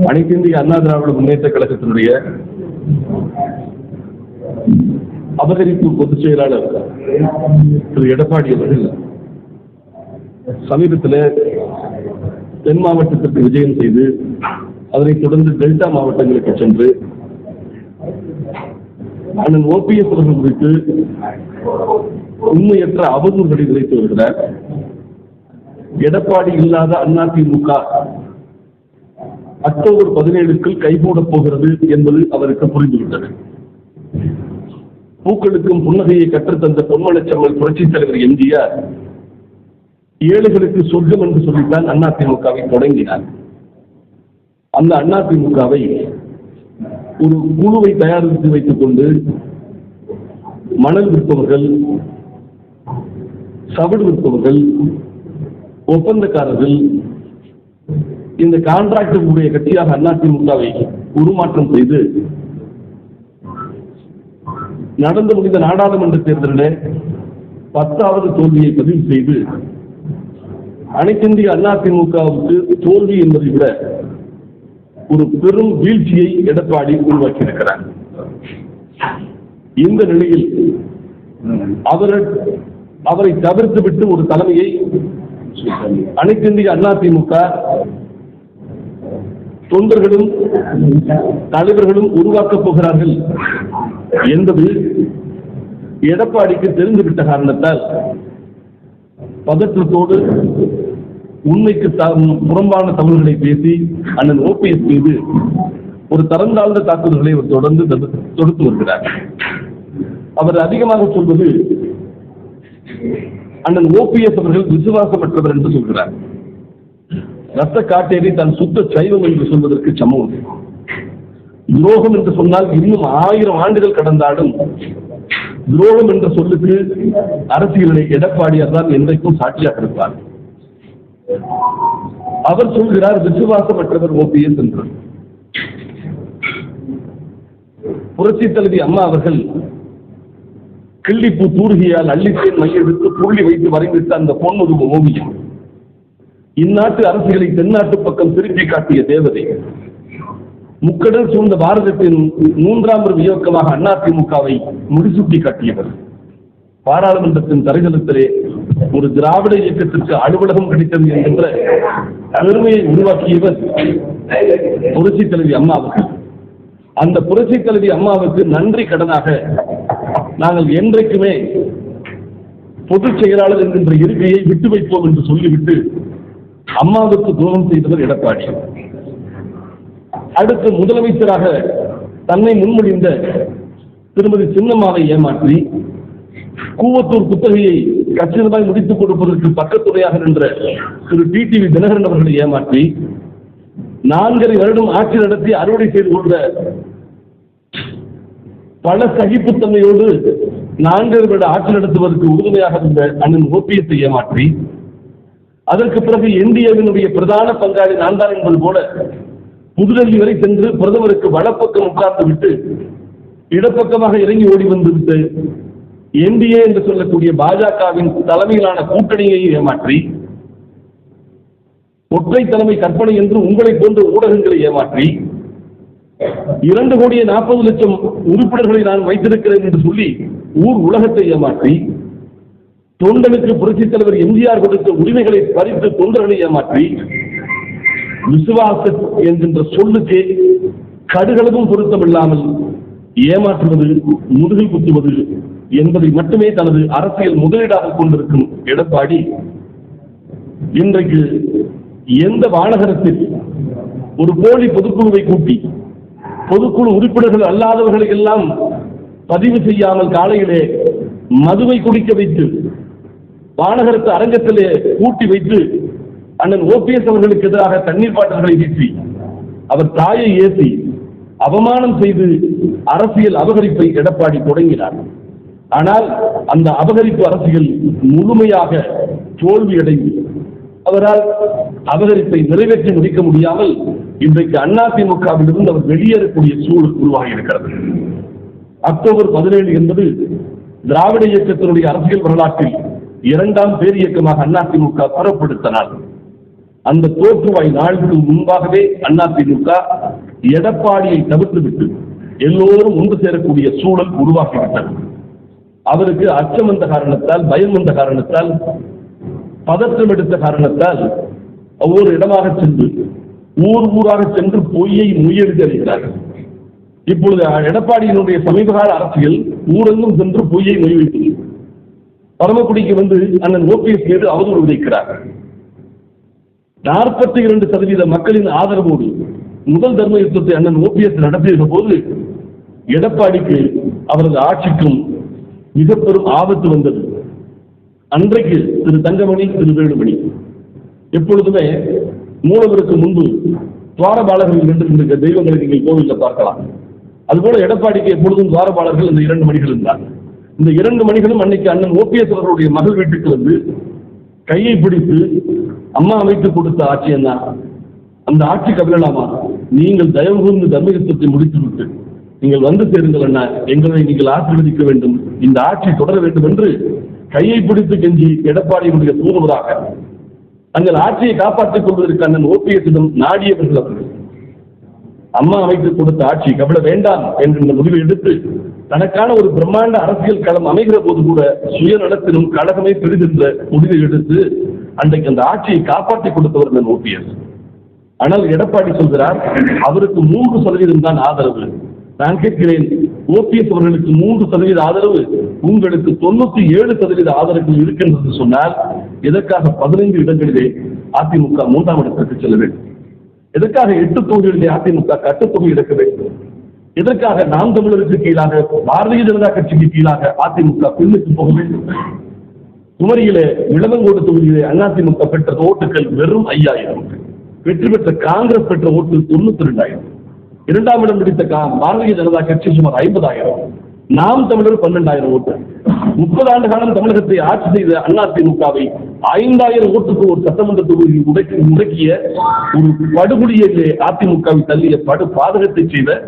அனைத்து இந்திய அண்ணா திராவிட முன்னேற்ற கழகத்தினுடைய அபகரிப்பு பொதுச் செயலாளர் திரு எடப்பாடி அவர்கள் சமீபத்தில் தென் மாவட்டத்திற்கு விஜயம் செய்து அதனைத் தொடர்ந்து டெல்டா மாவட்டங்களுக்கு சென்று அண்ணன் ஓபிஎஸ் அவர்கள் குறித்து உண்மையற்ற அவதூறுகளை விளைத்து வருகிறார். எடப்பாடி இல்லாத அதிமுக அக்டோபர் 17க்குள் கைகூடப் போகிறது என்பது அவருக்கு புரிந்துவிட்டது. பூக்களுக்கும் புன்னகையை கற்றுத்தந்த பொன்மனச்செம்மல் புரட்சித் தலைவர் எம்ஜிஆர் ஏழைகளுக்கு சொர்க்கம் என்று சொல்லித்தான் அதிமுகவை தொடங்கினார். அந்த அதிமுகவை ஒரு குழுவை தயாரித்து வைத்துக் கொண்டு மணல் விற்பவர்கள், சவடு விற்பவர்கள், ஒப்பந்தக்காரர்கள், இந்த கான்ட்ராக்டர் உடைய கட்சியாக அதிமுகவை உருமாற்றம் செய்து நடந்து முடிந்த நாடாளுமன்ற தேர்தலில் 10வது தோல்வியை பதிவு செய்து அனைத்திந்திய அதிமுகவுக்கு தோல்வி என்பதை விட ஒரு பெரும் வீழ்ச்சியை எடப்பாடி உருவாக்கியிருக்கிறார். இந்த நிலையில் அவரை தவிர்த்துவிட்டு ஒரு தலைமையை அனைத்திந்திய அதிமுக தொண்டர்களும் தலைவர்களும் உருவாக்கப் போகிறார்கள் என்பது எடப்பாடிக்கு தெரிந்துவிட்ட காரணத்தால் பதற்றத்தோடு உண்மைக்கு புறம்பான தமிழ்களை பேசி அண்ணன் ஓபிஎஸ் மீது ஒரு தரந்தாழ்ந்த தாக்குதல்களை அவர் தொடர்ந்து தொடுத்து வருகிறார். அவர் அதிகமாக சொல்வது அண்ணன் ஓபிஎஸ் அவர்கள் விசுவாசமற்றவர் என்று சொல்கிறார். ரத்த காட்டேரி தன் சுத்த சைவம் என்று சொல்வதற்கு சமம். துரோகம் என்று சொன்னால் இன்னும் 1000 ஆண்டுகள் கடந்தாலும் துரோகம் என்ற சொல்லுக்கு அரசியலை எடப்பாடியார் தான் என்றைக்கும் சாட்சியாக இருப்பார். அவர் சொல்கிறார் விசுவாசமற்றவர் ஓபிஎஸ் என்று. புரட்சி தலைவி அம்மா அவர்கள் கிள்ளிப்பூ தூர்கியால் அள்ளித்தேன் மையெடுத்து புள்ளி வைத்து வரைந்திட்ட அந்த பொன்முதுகு ஓவியம் இந்நாட்டு அரசியலை தென்னாட்டு பக்கம் திருப்பி காட்டிய தேவதை. முக்கடல் சூழ்ந்த பாரதத்தின் 3வது இயக்கமாக அதிமுகவை முடிசூட்டி காட்டியவர். பாராளுமன்றத்தின் தரைதளத்திலே ஒரு திராவிட இயக்கத்திற்கு அலுவலகம் கிடைத்தது என்கின்ற பெருமையை உருவாக்கியவர் புரட்சி தலைவி அம்மா அவர்கள். அந்த புரட்சி தலைவி அம்மாவுக்கு நன்றி கடனாக நாங்கள் என்றைக்குமே பொதுச் செயலாளர் என்கின்ற இருக்கையை விட்டு வைப்போம் என்று சொல்லிவிட்டு அம்மாவுக்கு துரோகம் செய்தவர் எடப்பாடி. அடுத்து முதலமைச்சராக தன்னை முன்மொழிந்த திருமதி சின்னம்மாவை ஏமாற்றி கூவத்தூர் குத்தகையை கச்சிதமாய் முடித்துக் கொடுப்பதற்கு பக்கத்துணையாக நின்ற திரு டிடிவி தினகரன் அவர்களை ஏமாற்றி 4.5 வருடம் ஆட்சி நடத்தி அறுவடை செய்து கொண்ட பல சகிப்புத்தன்மையோடு 4.5 வருட ஆட்சி நடத்துவதற்கு உறுதுணையாக இருந்த அண்ணன் ஓபிஎஸ்ஐ ஏமாற்றி அதற்கு பிறகு என்டிஏவினுடைய பிரதான பங்காளி நான் தான் என்பது போல புதுடெல்லி வரை சென்று பிரதமருக்கு வலப்பக்கம் உட்கார்ந்து விட்டு இடப்பக்கமாக இறங்கி ஓடி வந்துவிட்டு என்டிஏ என்று சொல்லக்கூடிய பாஜகவின் தலைமையிலான கூட்டணியை ஏமாற்றி ஒற்றை தலைமை கற்பனை என்று உங்களை போன்ற ஊடகங்களை ஏமாற்றி 2,40,00,000 உறுப்பினர்களை நான் வைத்திருக்கிறேன் என்று சொல்லி ஊர் உலகத்தை ஏமாற்றி தொண்டனுக்கு புரட்சித் தலைவர் எம்ஜிஆர் கொடுத்த உரிமைகளை பறித்து தொண்டர்களை ஏமாற்றி விசுவாசம் என்கின்ற சொல்லுக்கு கடுகளவும் பொருத்தமில்லாமல் ஏமாற்றுவது, முதுகில் குத்துவது என்பதை மட்டுமே தனது அரசியல் முதலீடாக கொண்டிருக்கும் எடப்பாடி இன்றைக்கு எந்த மாநகரத்தில் ஒரு போலி பொதுக்குழுவை கூட்டி பொதுக்குழு உறுப்பினர்கள் அல்லாதவர்களை எல்லாம் பதிவு செய்யாமல் காலையிலே மதுவை குடிக்க வைத்து மாநகரத்து அரங்கத்திலே கூட்டி வைத்து அண்ணன் ஓபிஎஸ் அவர்களுக்கு எதிராக தண்ணீர் பாட்டல்களை வீசி அவர் தாயை ஏற்றி அவமானம் செய்து அரசியல் அபகரிப்பை எடப்பாடி தொடங்கினார். ஆனால் அந்த அபகரிப்பு அரசியல் முழுமையாக தோல்வியடைந்து அவரால் அபகரிப்பை நிறைவேற்றி முடிக்க முடியாமல் இன்றைக்கு அதிமுகவிலிருந்து அவர் வெளியேறக்கூடிய சூழல் உருவாகி இருக்கிறது. அக்டோபர் 17 என்பது திராவிட இயக்கத்தினுடைய அரசியல் வரலாற்றில் 2ஆம் பேரியக்கமாக அதிமுக புறப்படுத்த நாள். அந்த தோற்றுவாய் நாளுக்கு முன்பாகவே அதிமுக எடப்பாடியை தவிர்த்துவிட்டு எல்லோரும் ஒன்று சேரக்கூடிய சூழல் உருவாக்கிவிட்டது. அவருக்கு அச்சம் வந்த காரணத்தால், பயம் வந்த காரணத்தால், பதற்றம் எடுத்த காரணத்தால் ஒவ்வொரு இடமாக சென்று ஊராக சென்று பொய்யை முயற்சி அளிக்கிறார்கள். இப்பொழுது எடப்பாடியினுடைய சமீபகால அரசியல் ஊரெங்கும் சென்று பொய்யை மொழிவைத்து பரமக்குடிக்கு வந்து அண்ணன் ஓபிஎஸ் மீது அவதூறு விதைக்கிறார். 42% மக்களின் ஆதரவோடு முதல் தர்ம யுத்தத்தை அண்ணன் ஓபிஎஸ் நடத்திய போது எடப்பாடிக்கு அவரது ஆட்சிக்கும் மிக பெரும் ஆபத்து வந்தது. அன்றைக்கு திரு தங்கமணி, திரு வேலுமணி எப்பொழுதுமே மூலவருக்கு முன்பு துவாரபாலர்கள் என்று தெய்வங்களை நீங்கள் கோவிலில் பார்க்கலாம். அதுபோல எடப்பாடிக்கு எப்பொழுதும் துவாரபாலர்கள் இந்த 2 மணிகள் இருந்தார். இந்த 2 மணிகளும் அன்னைக்கு அண்ணன் ஓபிஎஸ் அவர்களுடைய மகள் வீட்டுக்கு வந்து கையை பிடித்து அம்மா அமைத்து கொடுத்த ஆட்சி என்ன, அந்த ஆட்சி கவிழலாமா, நீங்கள் தயவு கூர்ந்து தர்மயுத்தத்தை முடித்துவிட்டு நீங்கள் வந்து சேருங்கள் அண்ணா, எங்களை நீங்கள் ஆசீர்வதிக்க வேண்டும், இந்த ஆட்சி தொடர வேண்டும் என்று கையை பிடித்து கெஞ்சி எடப்பாடியினுடைய தூதுவராக தங்கள் ஆட்சியை காப்பாற்றிக் கொள்வதற்கு அண்ணன் ஓபிஎஸ்ஸிடம் நாடியவர்கள் அவர்கள். அம்மா அமைத்து கொடுத்த ஆட்சி கவிழ வேண்டாம் என்கின்ற முடிவை எடுத்து தனக்கான ஒரு பிரம்மாண்ட அரசியல் களம் அமைகிற போது கூட சுயநலத்திலும் கழகமே பெரிதென்ற முடிவை எடுத்து அன்றைக்கு அந்த ஆட்சியை காப்பாற்றிக் கொடுத்தவர் ஓபிஎஸ். ஆனால் எடப்பாடி சொல்கிறார் அவருக்கு 3% தான் ஆதரவு. நான் கேட்கிறேன், ஓபிஎஸ் அவர்களுக்கு 3% ஆதரவு, உங்களுக்கு 97% ஆதரவு இருக்கின்றது சொன்னால் எதற்காக 15 இடங்களிலே அதிமுக 3ஆம் இடத்திற்கு செல்ல வேண்டும்? எதற்காக 8 தொகுதிகளிலே அதிமுக கட்டுத்தொகை இழக்க வேண்டும்? எதற்காக நாம் தமிழருக்கு கீழாக, பாரதிய ஜனதா கட்சிக்கு கீழாக அதிமுக பின்னுக்கு போக வேண்டும்? குமரியிலே இளவங்கோடு தொகுதியிலே அதிமுக பெற்ற ஓட்டுகள் வெறும் 5000, வெற்றி பெற்ற காங்கிரஸ் பெற்ற ஓட்டு 92,000, 2ஆம் இடம் பிடித்த பாரதிய ஜனதா கட்சி சுமார் 50,000, நாம் தமிழர் 12,000 ஓட்டு. 30 ஆண்டு காலம் தமிழகத்தை ஆட்சி செய்த அதிமுகவை 5,000 ஓட்டுக்கு ஒரு சட்டமன்ற தொகுதியில் முடக்கிய ஒரு படுகொடியிலே அதிமுகவை தள்ளிய படு பாதகத்தை செய்த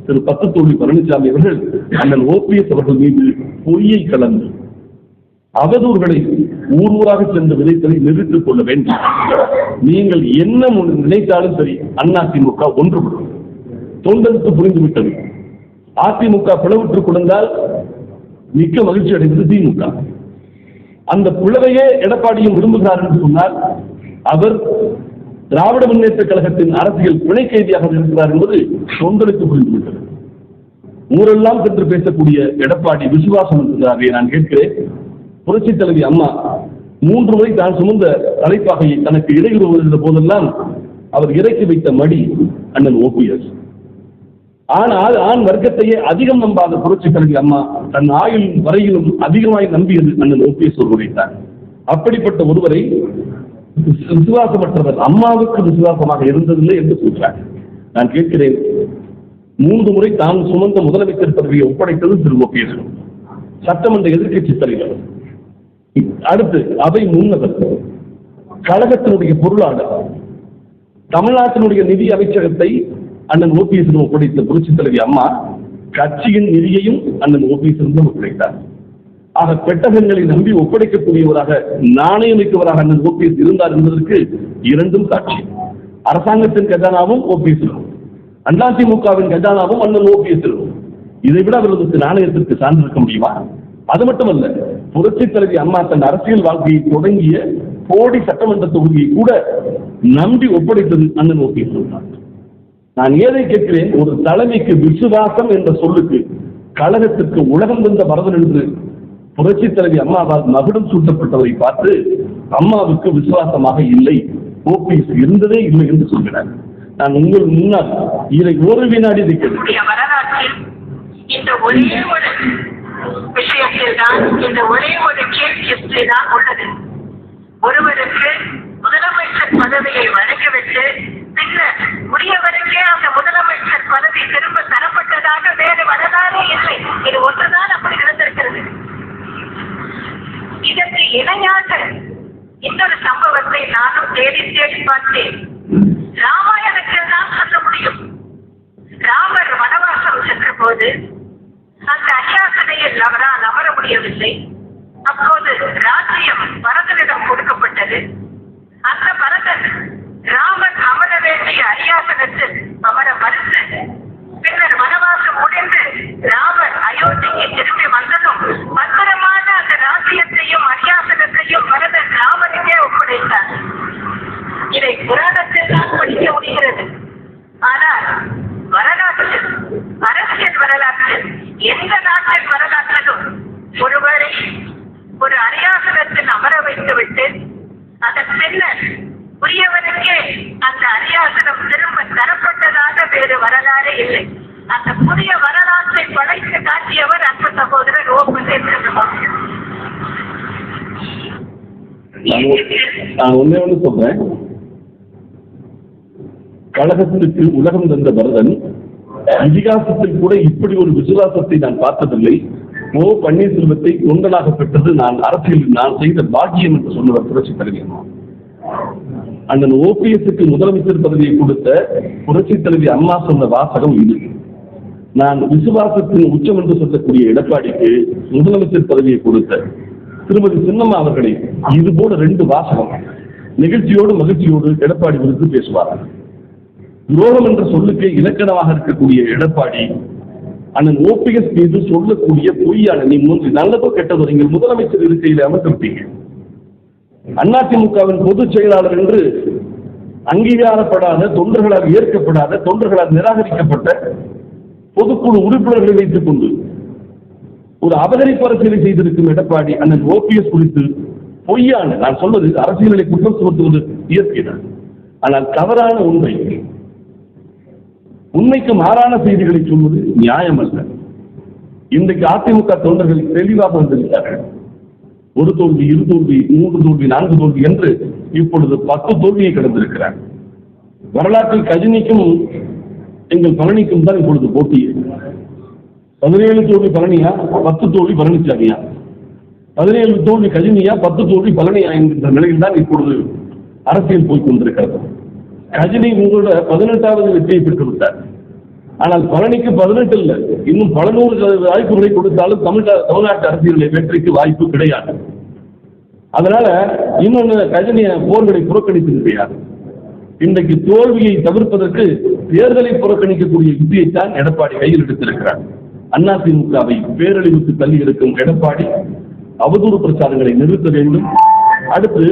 திரு பத்துத்தோழி பழனிசாமி அவர்கள் அண்ணன் ஓபிஎஸ் அவர்கள் மீது பொய்யை கலந்து அவதூறுகளை ஊராக சென்று விதைத்ததை நிறுத்திக் கொள்ள வேண்டும். நீங்கள் என்ன நினைத்தாலும் சரி, அதிமுக ஒன்றுபடும். தொண்டனுக்கு புரிந்துவிட்டது. அதிமுக பிளவுற்றுக் கொண்டால் மிக்க மகிழ்ச்சி அடைந்தது திமுக. அந்த பிளவையே எடப்பாடியும் விரும்புகிறார் என்று சொன்னால் அவர் திராவிட முன்னேற்ற கழகத்தின் அரசியல் பிணை கைதியாக இருக்கிறார் என்பது தொண்டனுக்கு புரிந்துவிட்டது. ஊரெல்லாம் சென்று பேசக்கூடிய எடப்பாடி விசுவாசம் இருக்கிறாரே. நான் கேட்கிறேன், புரட்சித் தலைவி அம்மா 3 முறை தான் சுமந்த தலைப்பாகையை தனக்கு இடையூறு வருகிற போதெல்லாம் அவர் இறக்கி வைத்த மடி அண்ணன் ஓபிஎஸ். ஆனால் ஆண் வர்க்கத்தையே அதிகம் நம்பாத புரட்சித் தலைவி அம்மா தன் ஆயுள் வரையிலும் அதிகமாய் நம்பியது அண்ணன் ஓபிஎஸ் ஒருவரைத்தான். அப்படிப்பட்ட ஒருவரை விசுவாசமற்றவர் அம்மாவுக்கு விசுவாசமாக இருந்ததில்லை என்று சொல்றார். நான் கேட்கிறேன், 3 முறை தான் சுமந்த முதலமைச்சர் பதவியை ஒப்படைத்தது திரு ஓபிஎஸ், சட்டமன்ற எதிர்க்கட்சி தலைவர், அடுத்து அவை முன்னவர், கழகத்தினுடைய பொருளாளர், தமிழ்நாட்டினுடைய நிதி அமைச்சகத்தை அண்ணன் ஓபிஎஸ் ஒப்படைத்த புரட்சித் தலைவி அம்மா கட்சியின் நிதியையும் அண்ணன் ஓபிஎஸ் ஒப்படைத்தார். ஆக பெட்டகங்களை நம்பி ஒப்படைக்கக்கூடியவராக, நாணயமிக்கவராக அண்ணன் ஓபிஎஸ் இருந்தார் என்பதற்கு 2ம் சாட்சி. அரசாங்கத்தின் கஜானாவும் ஓபிஎஸ், அதிமுகவின் கஜானாவும் அண்ணன் ஓபிஎஸ். இதைவிட அவர்களுக்கு நாணயத்திற்கு சார்ந்திருக்க முடியுமா? அது மட்டுமல்ல, புரட்சித் தலைவி அம்மா தன் அரசியல் வாழ்க்கையை தொடங்கிய கோடி சட்டமன்ற தொகுதியை கூட நம்பி ஒப்படைத்தது அண்ணன் ஓபிஎஸ். நான் ஏதை கேட்கிறேன், ஒரு தலைமைக்கு விசுவாசம் என்ற சொல்லுக்கு கழகத்திற்கு உலகம் வந்த வரதன் என்று புரட்சித் தலைவி அம்மாவால் மகுடம் சூட்டப்பட்டவரை பார்த்து அம்மாவுக்கு விசுவாசமாக இல்லை, ஓபிஎஸ் இருந்ததே இல்லை என்று சொல்கிறார். நான் உங்கள் முன்னால் இதை ஒரு வினாடி வரலாற்றில் இந்த ஒரே ஒரு விஷயத்தில் தான், இந்த ஒரே ஒரு கேள்வி தான் உள்ளது. ஒருவருக்கு முதலமைச்சர் பதவியை வழங்கிவிட்டு பின்னர் உரியவருக்கே அந்த முதலமைச்சர் பதவி திரும்ப தரப்பட்டதாக வேறு வரலாறே இல்லை. இது ஒன்றுதான் அப்படி நடந்திருக்கிறது. இதற்கு இணையாக இன்னொரு சம்பவத்தை நானும் தேடி பார்த்தேன். ராமாயணத்தில் தான் சொல்ல முடியும். ராமர் வனவாசம் சென்ற போது அந்த அரியாசனையில் அவரால் அமர முடியவில்லை. அப்போது ராஜ்யம் பரதனிடம் கொடுக்கப்பட்டது. அந்த பரதன் சிங்காசனத்தில் அமர மறுத்து பின்னர் வனவாசம் முடிந்து ராமர் அயோத்திக்கு திரும்பி வந்ததும் பத்திரமான அந்த ராஜ்யத்தையும் அரியாசனத்தையும் பரதன் ராமனுக்கே ஒப்படைத்தார். இதை புராணத்தில் தான் படிக்க முடிகிறது. ஆனால் வரலாற்றில், அரசியல் வரலாற்றில், எந்த நாட்டின் வரலாற்றிலும் ஒருவரை ஒரு அரியாசனத்தில் அமர வைத்துவிட்டு அதன் பின்னர் உரியவனுக்கே அந்த அரியாசனம் திரும்ப தரப்பட்டதாக வேறு வரலாறே இல்லை. அந்த புதிய வரலாற்றை படைத்து காட்டியவர் அன்பு சகோதரர் ஓபன். நான் ஒன்னே ஒன்று சொல்றேன். கழகத்திற்கு உலகம் தந்த பரதன் இதிகாசத்தில் கூட இப்படி ஒரு விசுவாசத்தை நான் பார்த்ததில்லை. ஓ பன்னீர்செல்வத்தை தொண்டனாக பெற்றது நான் அரசியலில் நான் செய்த பாக்கியம் என்று சொன்னவர் புரட்சி தலைவர். அண்ணன் ஓபிஎஸ்க்கு முதலமைச்சர் பதவியை கொடுத்த புரட்சி தலைவி அம்மா சொன்ன வாசகம் இது. நான் விசுவாசத்தின் உச்சம் என்று சொல்லக்கூடிய எடப்பாடிக்கு முதலமைச்சர் பதவியை கொடுத்த திருமதி சின்னம்மா அவர்களை இது போல 2 வாசகம் நிகழ்ச்சியோடு மகிழ்ச்சியோடு எடப்பாடி குறித்து பேசுவார்கள். துரோகம் என்ற சொல்லுக்கு இலக்கணமாக இருக்கக்கூடிய எடப்பாடி அண்ணன் ஓபிஎஸ் மீது சொல்லக்கூடிய பொய்யான நீ நல்லதோ கெட்டதோ நீங்கள் முதலமைச்சர் இருக்கையில் அமர்ந்திருப்பீங்க. அதிமுகவின் பொதுச் செயலாளர் என்று அங்கீகாரப்படாத, தொண்டர்களால் ஏற்கப்படாத, தொண்டர்களால் நிராகரிக்கப்பட்ட பொதுக்குழு உறுப்பினர்களை வைத்துக் கொண்டு ஒரு அபகரிப்பு அரசியலை செய்திருக்கும் எடப்பாடி அண்ணன் ஓபிஎஸ் குறித்து பொய்யான, நான் சொல்வது அரசியலை குற்றம் சுமத்துவது இயற்கைதான், ஆனால் தவறான உண்மைக்கு மாறான செய்திகளை சொல்வது நியாயம் அல்ல. இன்றைக்கு அதிமுக தொண்டர்கள் தெளிவாக வந்திருக்கிறார்கள். 1 தோல்வி, 2 தோல்வி, 3 தோல்வி, 4 தோல்வி என்று இப்பொழுது 10 தோல்வியை கடந்திருக்கிறார். வரலாற்றில் கஜினிக்கும் எங்கள் பழனிக்கும் தான் இப்பொழுது போட்டி. 17 தோல்வி பழனியா, 10 தோல்வி பழனிசாமியா, 17 தோல்வி கஜினியா, 10 தோல்வி பழனியா என்கின்ற நிலையில் தான் இப்பொழுது அரசியல் போய்க் கொண்டிருக்கிறது. கஜினி உங்களோட 18வது வெற்றியை பெற்றுவிட்டார். ஆனால் பழனிக்கு 18 இல்லை, இன்னும் 100 வாய்ப்புகளை கொடுத்தாலும் தமிழ்நாட்டு அரசியலை வெற்றிக்கு வாய்ப்பு கிடையாது. அதனால இன்னொன்னு கஜினிய போர்களை புறக்கணித்து கிடையாது. இன்றைக்கு தோல்வியை தவிர்ப்பதற்கு தேர்தலை புறக்கணிக்கக்கூடிய யுத்தியைத்தான் எடப்பாடி கையில் எடுத்திருக்கிறார். அதிமுகவை பேரழிவுக்கு தள்ளி இருக்கும் எடப்பாடி அவதூறு பிரச்சாரங்களை நிறுத்த வேண்டும். அடுத்து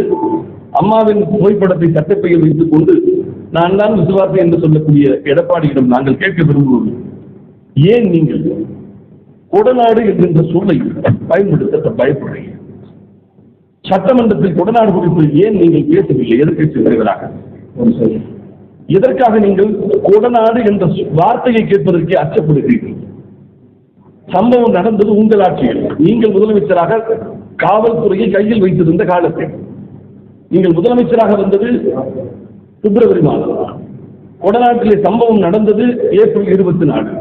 அம்மாவின் புகைப்படத்தை சட்டப்பையில் வைத்துக் கொண்டு நான் தான் விசுவாசி என்று சொல்லக்கூடிய எடப்பாடியிடம் நாங்கள் கேட்க விரும்புவோம், ஏன் நீங்கள் கொடநாடு என்கின்ற சொல்லை பயன்படுத்த பயப்படுறீங்க? சட்டமன்றத்தில் கொடநாடு குறித்து ஏன் நீங்கள் பேசவில்லை? எதிர்க்கட்சி தலைவராக எதற்காக நீங்கள் கொடநாடு என்ற வார்த்தையை கேட்பதற்கே அச்சப்படுகிறீர்கள்? சம்பவம் நடந்தது உங்கள் ஆட்சியில். நீங்கள் முதலமைச்சராக காவல்துறையை கையில் வைத்திருந்த காலத்தில் நீங்கள் முதலமைச்சராக வந்தது பிப்ரவரி மாதம். கொடநாட்டிலே சம்பவம் நடந்தது ஏப்ரல் 24.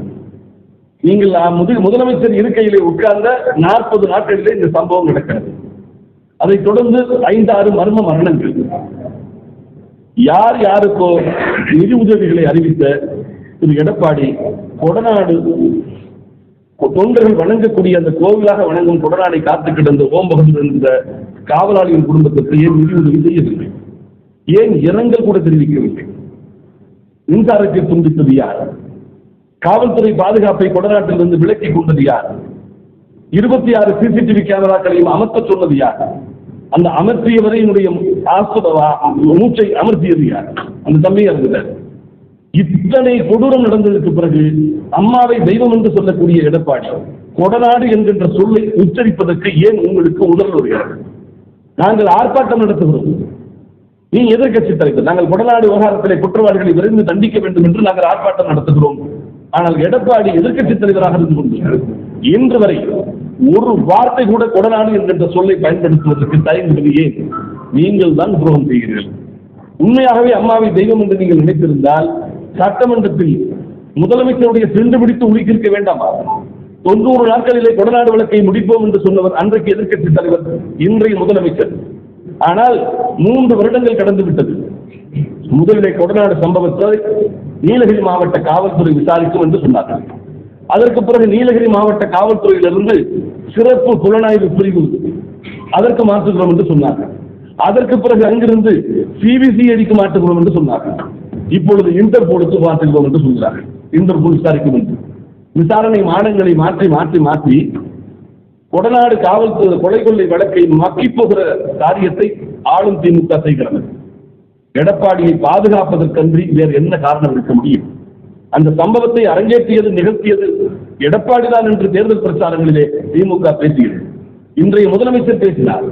நீங்கள் முதலமைச்சர் இருக்கையிலே உட்கார்ந்த 40 நாட்களிலே இந்த சம்பவம் நடக்கிறது. அதைத் தொடர்ந்து 5-6 மர்ம மரணங்கள். யார் யாருக்கோ நிதி உதவிகளை அறிவித்த திரு எடப்பாடி கொடநாடு தொண்டர்கள் வணங்கக்கூடிய அந்த கோவிலாக வணங்கும் கொடநாடை காத்து கிடந்த ஓம்பகத்தில் இருந்த காவலாளியின் குடும்பத்திற்கு ஏன் நிதி உதவி செய்யவில்லை? ஏன் இரங்கல் கூட தெரிவிக்கவில்லை? மின்சாரத்தை துண்டித்தது யார்? காவல்துறை பாதுகாப்பை கொடநாட்டிலிருந்து விலக்கிக் கொண்டது யார்? 26 சிசிடிவி கேமராக்களையும் அமர்த்த சொன்னது யார்? அந்த அமர்த்தியவரையினுடைய மூச்சை அமர்த்தியது யார்? அந்த தம்பி இறந்துட்டார். இத்தனை கொடூரம் நடந்ததற்கு பிறகு அம்மாவை தெய்வம் என்று சொல்லக்கூடிய எடப்பாடி கொடநாடு என்கின்ற சொல்லை உச்சரிப்பதற்கு ஏன் உங்களுக்கு உடல் வருகிறது? நாங்கள் ஆர்ப்பாட்டம் நடத்துகிறோம், நீ எதிர்கட்சி தலைவர். நாங்கள் கொடநாடு விவகாரத்திலே குற்றவாளிகளை விரைந்து தண்டிக்க வேண்டும் என்று நாங்கள் ஆர்ப்பாட்டம் நடத்துகிறோம். ஆனால் எடப்பாடி எதிர்கட்சி தலைவராக இருந்து கொண்டு இன்று வரை ஒரு வார்த்தை கூட கொடநாடு என்கின்ற சொல்லை பயன்படுத்துவதற்கு தயங்குவது ஏன்? நீங்கள் தான் துரோகம் செய்கிறீர்கள். உண்மையாகவே அம்மாவை தெய்வம் என்று நீங்கள் நினைத்திருந்தால் சட்டமன்றத்தில் முதலமைச்சருடைய சென்று பிடித்து உலுக்கியிருக்க வேண்டாமா? 90 நாட்களிலே கொடநாடு வழக்கை முடிப்போம் என்று சொன்னவர் அன்றைக்கு எதிர்க்கட்சி தலைவர், இன்றைய முதலமைச்சர். ஆனால் 3 வருடங்கள் கடந்து விட்டது. முதலிலே கொடநாடு சம்பவத்தை நீலகிரி மாவட்ட காவல்துறை விசாரிக்கும் என்று சொன்னார்கள். அதற்கு பிறகு நீலகிரி மாவட்ட காவல்துறையிலிருந்து சிறப்பு புலனாய்வு பிரிவு அதற்கு மாற்றுகிறோம் என்று சொன்னார்கள். அதற்கு பிறகு அங்கிருந்து சிபிசிஐடிக்கு மாற்றுகிறோம் என்று சொன்னார்கள். இப்பொழுது இன்டர்போலுக்கு பார்த்துள்ளோம் என்று சொல்கிறார்கள். இன்டர்போல் விசாரிக்கும் என்று விசாரணை மாடங்களை மாற்றி மாற்றி மாற்றி கொடநாடு காவல்துறை கொலை கொள்ளை வழக்கை மக்கி போகிற காரியத்தை ஆளும் திமுக செய்கிறது. எடப்பாடியை பாதுகாப்பதற்கன்றி வேறு என்ன காரணம் இருக்க முடியும்? அந்த சம்பவத்தை அரங்கேற்றியது நிகழ்த்தியது எடப்பாடிதான் என்று தேர்தல் பிரச்சாரங்களிலே திமுக பேசியது. இன்றைய முதலமைச்சர் பேசினார்.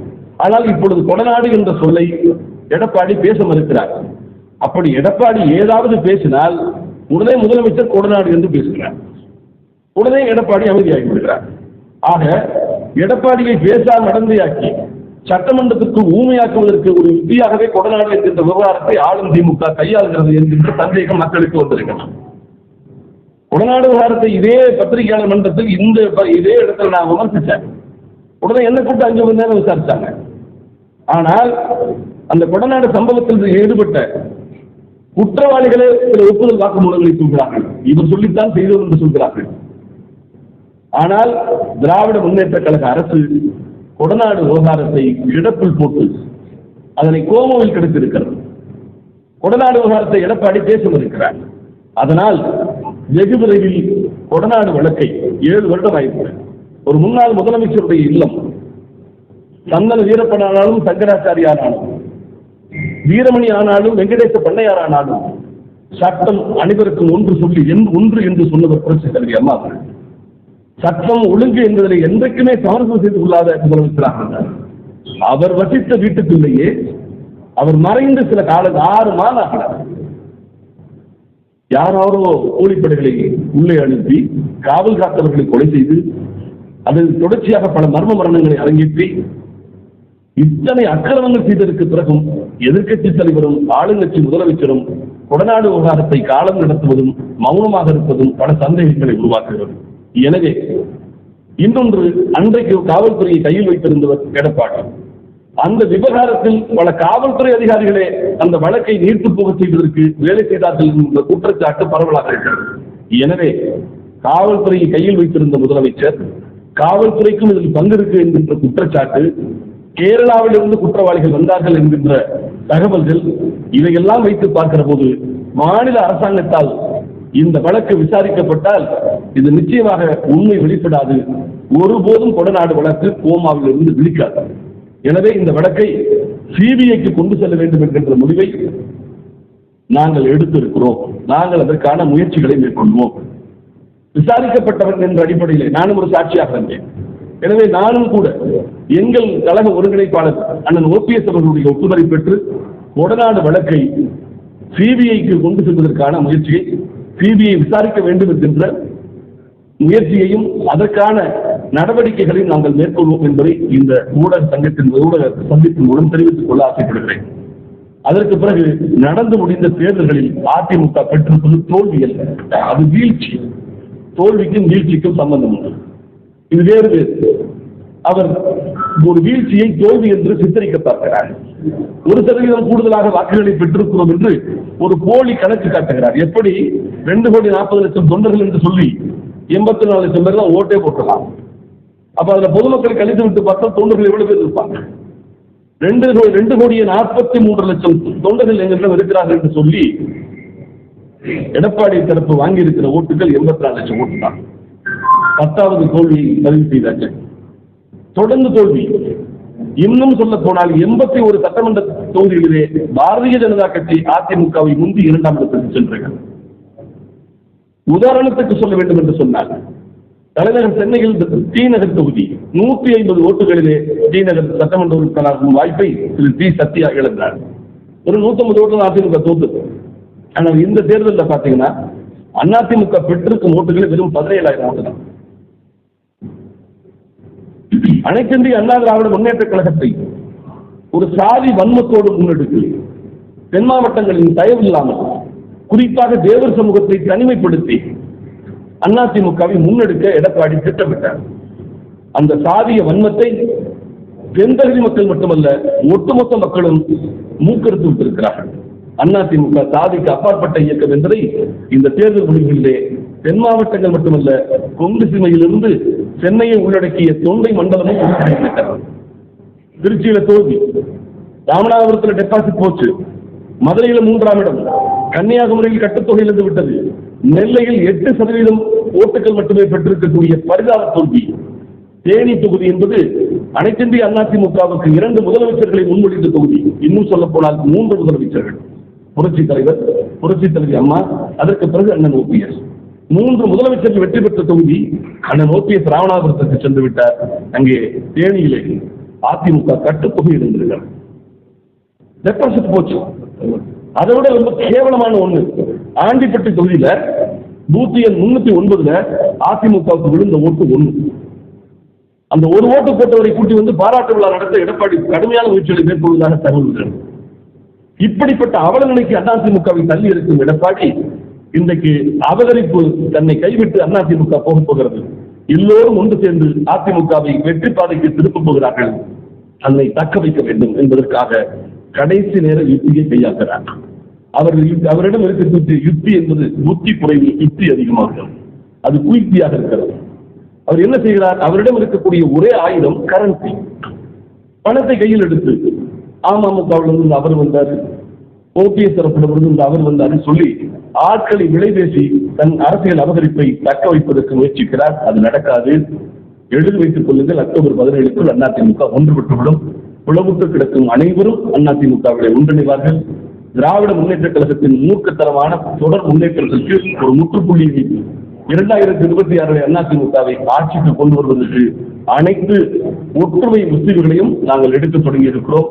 ஆனால் இப்பொழுது கொடநாடு என்ற சொல்லை எடப்பாடி பேச மறுக்கிறார். அப்படி எடப்பாடி ஏதாவது பேசினால் உடனே முதலமைச்சர் கொடநாடு என்று பேசுகிறார். உடனே எடப்பாடி அமைதியாகி விடுகிறார். ஆக எடப்பாடியை பேசா நடந்தையாக்கி சட்டமன்றத்திற்கு ஊமையாக்குவதற்கு ஒரு யுக்தியாகவே கொடநாடு என்கின்ற விவகாரத்தை ஆளும் திமுக கையாளுகிறது என்கின்ற சந்தேகம் மக்களுக்கு வந்திருக்கிறது. கொடநாடு விவகாரத்தை இதே பத்திரிகையாளர் மன்றத்தில் இதே இடத்துல நான் விமர்சித்தேன். உடனே என்ன கூட்டு 5 மணி நேரம் விசாரிச்சாங்க. ஆனால் அந்த கொடநாடு சம்பவத்தில் ஈடுபட்ட குற்றவாளிகளே சில ஒப்புதல் வாக்குமூலங்களை சொல்கிறார்கள். இவர் சொல்லித்தான் செய்தோம் என்று சொல்கிறார்கள். ஆனால் திராவிட முன்னேற்ற கழக அரசு கொடநாடு விவகாரத்தை கிடப்பில் போட்டு அதனை கோமாவில் கிடைத்திருக்கிறது. கொடநாடு விவகாரத்தை எடப்பாடி பேச மறுக்கிறார். அதனால் வெகு விரைவில் கொடநாடு வழக்கை 7 வருடம் ஆயிற்று. ஒரு முன்னாள் முதலமைச்சருடைய இல்லம் சந்தன வீரப்பன் ஆனாலும் சங்கராச்சாரியார் ஆனாலும் வீரமணி ஆனாலும் வெங்கடேச பண்ணையார் ஆனாலும் சட்டம் அனைவருக்கும் ஒன்று சொல்லி ஒன்று என்று சொன்னவர் புரட்சித் தலைவி அம்மா அவர்கள். சட்டம் ஒழுங்கு என்பதை என்றைக்குமே சமரசம் செய்து கொள்ளாத முதலமைச்சராக இருந்தார். அவர் வசித்த வீட்டுக்குள்ளேயே அவர் மறைந்து சில காலம் 6 மாதம் யாரோ கூலிப்படைகளை உள்ளே அனுப்பி காவல் காத்தவர்களை கொலை செய்து அதில் தொடர்ச்சியாக பல மர்ம மரணங்களை அரங்கேற்றி இத்தனை அக்கிரமங்கள் செய்ததற்கு பிறகும் எதிர்க்கட்சி தலைவரும் ஆளுங்கட்சி முதலமைச்சரும் கொடநாடு விவகாரத்தை காலம் நடத்துவதும் மௌனமாக இருப்பதும் பல சந்தேகங்களை உருவாக்குகிறது. எனவே இன்னொன்று, அன்றைக்கு காவல்துறையை கையில் வைத்திருந்தவர் எடப்பாடி. அந்த விவகாரத்தில் பல காவல்துறை அதிகாரிகளே அந்த வழக்கை நீர்த்து போக செய்வதற்கு வேலை செய்தார்கள் என்ற குற்றச்சாட்டு பரவலாக இருக்கிறது. எனவே காவல்துறையை கையில் வைத்திருந்த முதலமைச்சர் காவல்துறைக்கும் இதில் பங்கு இருக்கு என்கின்ற குற்றச்சாட்டு, கேரளாவிலிருந்து குற்றவாளிகள் வந்தார்கள் என்கின்ற தகவல்கள், இவையெல்லாம் வைத்து பார்க்கிற போது மாநில அரசாங்கத்தால் இந்த வழக்கு விசாரிக்கப்பட்டால் இது நிச்சயமாக உண்மை வெளிப்படாது. ஒருபோதும் கொடநாடு வழக்கு கோமாவில் இருந்து விழிக்காது. எனவே இந்த வழக்கை சிபிஐக்கு கொண்டு செல்ல வேண்டும் என்கின்ற முடிவை நாங்கள் எடுத்திருக்கிறோம். நாங்கள் அதற்கான முயற்சிகளை மேற்கொள்வோம். விசாரிக்கப்பட்டவர்கள் என்ற அடிப்படையிலே நானும் ஒரு சாட்சியாக இருந்தேன். எனவே நானும் கூட எங்கள் கழக ஒருங்கிணைப்பாளர் அண்ணன் ஓபிஎஸ் அவர்களுடைய ஒப்புதலை பெற்று கொடநாடு வழக்கை சிபிஐக்கு கொண்டு செல்வதற்கான முயற்சியை, சிபிஐ விசாரிக்க வேண்டும் என்கின்ற முயற்சியையும் அதற்கான நடவடிக்கைகளையும் நாங்கள் மேற்கொள்வோம் என்பதை இந்த ஊடக சந்திப்பின் மூலம் தெரிவித்துக் கொள்ள ஆசைப்படுகிறேன். அதற்கு பிறகு நடந்து முடிந்த தேர்தல்களில் அதிமுக பெற்றிருப்பது தோல்வி அல்ல, அது வீழ்ச்சி. தோல்விக்கும் வீழ்ச்சிக்கும் சம்பந்தம் உண்டு. இது வேறு. அவர் ஒரு வீழ்ச்சியை தோல்வி என்று சித்தரிக்க பார்க்கிறார். 1% கூடுதலாக வாக்குகளை பெற்றிருக்கிறோம் என்று ஒரு போலி கணக்கு காட்டுகிறார். எப்படி 2,40,00,000 தொண்டர்கள் என்று சொல்லி 84 லட்சம் பேர் தான் ஓட்டே போட்டலாம். அப்ப அதுல பொதுமக்களை கழித்து விட்டு பார்த்தா தொண்டர்கள் எவ்வளவு பேர் இருப்பாங்க? 2,43,00,000 தொண்டர்கள் எங்களிடம் இருக்கிறார்கள் என்று சொல்லி எடப்பாடி தரப்பு வாங்கி இருக்கிற ஓட்டுகள் 84 லட்சம் ஓட்டு தான். 10வது தோல்வியை பதிவு செய்தார்கள். தொடர்ந்து தோல்வி. இன்னும் சொல்ல போனால் 81 சட்டமன்ற தொகுதிகளிலே பாரதிய ஜனதா கட்சி அதிமுகவை முந்தி 2ஆம் இடத்திற்கு சென்றார்கள். உதாரணத்துக்கு சொல்ல வேண்டும் என்று சொன்னால், தலைநகர் சென்னையில் டிநகர் தொகுதி 150 ஓட்டுகளிலே டிநகர் சட்டமன்ற உறுப்பினராகும் வாய்ப்பை திரு டி சத்யா இழந்தார். ஒரு 150 ஓட்டு அதிமுக தோற்று. ஆனால் இந்த தேர்தலில் பார்த்தீங்கன்னா அதிமுக பெற்றிருக்கும் ஓட்டுகள் வெறும் 17,000 ஓட்டு தான். அனைத்திந்திய அண்ணா திராவிட முன்னேற்ற கழகத்தை ஒரு சாதி வன்மத்தோடு முன்னெடுத்து தென் மாவட்டங்களின் தயவு இல்லாமல், குறிப்பாக தேவர் சமூகத்தை தனிமைப்படுத்தி அதிமுகவை முன்னெடுக்க எடப்பாடி திட்டமிட்டார். அந்த சாதிய வன்மத்தை தென்தகுதி மக்கள் மட்டுமல்ல, ஒட்டுமொத்த மக்களும் மூக்கெடுத்து விட்டிருக்கிறார்கள். அதிமுக சாதிக்கு அப்பாற்பட்ட இயக்கம் என்பதை இந்த தேர்தல் முடிவுகளிலே தென் மாவட்டங்கள் மட்டுமல்ல, கொங்கு சீமையிலிருந்து சென்னையை உள்ளடக்கிய தொண்டை மண்டலமும் திருச்சியில தோல்வி, ராமநாதபுரத்தில் டெபாசிட் போச்சு, மதுரையில 3ஆம் இடம், கன்னியாகுமரியில் கட்டுத்தொகை இழந்து விட்டது. நெல்லையில் 8% ஓட்டுகள் மட்டுமே பெற்றிருக்கக்கூடிய பரிதாப தோல்வி. தேனி தொகுதி என்பது அனைத்திந்திய அதிமுகவுக்கு 2 முதலமைச்சர்களை முன்மொழிந்த தொகுதி. இன்னும் சொல்ல போனால் 3 முதலமைச்சர்கள், புரட்சி தலைவர், புரட்சி தலைவி அம்மா, அதற்கு பிறகு அண்ணன் OPS. 3 முதலமைச்சர்கள் வெற்றி பெற்ற தொகுதி. அண்ணன் OPS ராமநாதபுரத்திற்கு சென்று விட்டார். அங்கே தேனியிலே அதிமுக கட்டுத்தொகை இழந்திருக்கிறார். டெபாசிட் போச்சு. அதை விட ரொம்ப கேவலமான ஒண்ணு, ஆண்டிப்பட்டி தொகுதியில பூத் எண் 309 அதிமுகவுக்கு விழுந்த ஓட்டு 1. அந்த ஒரு ஓட்டு போட்டவரை கூட்டி வந்து பாராட்டு விழா நடத்த எடப்பாடி கடுமையான முயற்சிகளை மேற்கொள்வதாக தகவல்கள். இப்படிப்பட்ட அவல நிலைக்கு அதிமுகவை தள்ளி இருக்கும் எடப்பாடி இன்றைக்கு அபகரிப்பு தன்னை கைவிட்டு அதிமுக போக போகிறது. எல்லோரும் ஒன்று சேர்ந்து அதிமுகவை வெற்றி பாதைக்கு திருப்ப போகிறார்கள். அதனை தக்க வைக்க வேண்டும் என்பதற்காக கடைசி நேர யுத்தியை கையாளுகிறார். அவரிடம் இருக்கக்கூடிய யுத்தி என்பது புத்தி குறைவு, யுக்தி அதிகமாக, அது குயுக்தியாக இருக்கிறது. அவர் என்ன செய்கிறார்? அவரிடம் இருக்கக்கூடிய ஒரே ஆயுதம் கரன்சி. பணத்தை கையில் எடுத்து அமமுகவிலிருந்து அவர் வந்தார், OPS தரப்பிலிருந்து அவர் வந்தார் சொல்லி ஆட்களை விலை பேசி தன் அரசியல் அபகரிப்பை தக்க வைப்பதற்கு முயற்சிக்கிறார். அது நடக்காது. எழுதி வைத்துக் கொள்ளுங்கள், அக்டோபர் 17க்குள் அதிமுக ஒன்றுபட்டுவிடும். புலமுட்டு கிடக்கும் அனைவரும் அதிமுகவிலே ஒன்றிணைவார்கள். திராவிட முன்னேற்ற கழகத்தின் மூர்க்கத்தரமான தொடர் முன்னேற்றத்திற்கு ஒரு முற்றுப்புள்ளி வைத்து 2026 அதிமுகவை ஆட்சிக்கு கொண்டு வருவதற்கு அனைத்து ஒற்றுமை முஸ்லிம்களையும் நாங்கள் எடுக்க தொடங்கி இருக்கிறோம்.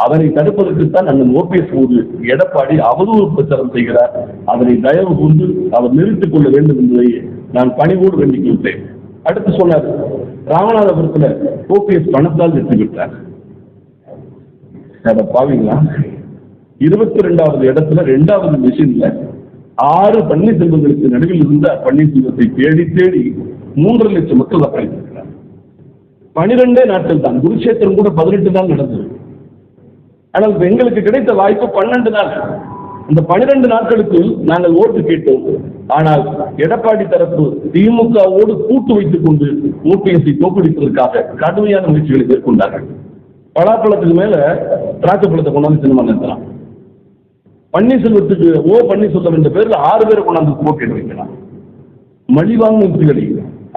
அதனை தடுப்பதற்குத்தான் அண்ணன் OPS போது எடப்பாடி அவதூறு பிரச்சாரம் செய்கிறார். அதனை தயவு கொண்டு அவர் நிறுத்திக் கொள்ள வேண்டும் என்பதை நான் பணிவோடு வேண்டிக்கின்றேன். அடுத்து சொன்னார், ராமநாதபுரத்தில் OPS பணத்தால் வெற்றி பெற்றார். பாவீங்களா, 22வது இடத்துல 2வது மிஷின்ல 6 பன்னீர்செல்வங்களுக்கு நடுவில் இருந்த பன்னீர்செல்வத்தை தேடி தேடி 3.5 லட்சம் மக்கள் வாக்களித்திருக்கிறார். 12 நாட்கள் தான், குருஷேத்திரம் கூட 18 நாள் நடந்தது. ஆனால் எங்களுக்கு கிடைத்த வாய்ப்பு 12 நாள். இந்த 12 நாட்களுக்கு நாங்கள் ஓட்டு கேட்டோம். ஆனால் எடப்பாடி தரப்பு திமுகவோடு கூட்டு வைத்துக் கொண்டு OPS-ஐ தோற்கடிப்பதற்காக கடுமையான முயற்சிகளை மேற்கொண்டார்கள். பலாப்பழத்துக்கு மேல திராட்சை பழத்தை கொண்டாந்து சினிமா நிறுத்தலாம். பன்னீர்செல்வத்துக்கு பன்னீர்செல்வம் என்ற பேரில் 6 பேரை கொண்டாந்து போட்டு வைக்கலாம். மலிவாங்க எம்பிகளை,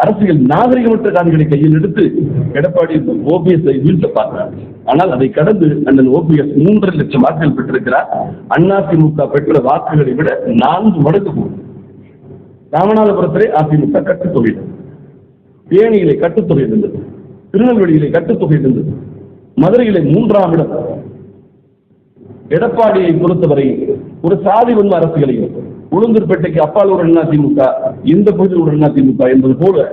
அரசியல் நாகரிகமற்ற காரிகளை கையில் எடுத்து எடப்பாடி OPS-ஐ வீழ்த்த பார்க்கிறார். ஆனால் அதை கடந்து அண்ணன் OPS 3.5 லட்சம் வாக்குகள் பெற்றிருக்கிறார். அதிமுக பெற்ற வாக்குகளை விட 4 மடங்கு கூடும். ராமநாதபுரத்திலே அதிமுக கட்டுத்தொகை, தேனியிலே கட்டுத்தொகை இருந்தது, திருநெல்வேலியிலே கட்டுத்தொகை இருந்தது, மதுரையிலே 3ஆம் இடம். எடப்பாடியை பொறுத்தவரை ஒரு சாதி வன்ம அரசியலையும், உளுந்தூர்பேட்டைக்கு அப்பால் ஒரு அதிமுக, இந்த பகுதியில் ஒரு அதிமுக என்பது போல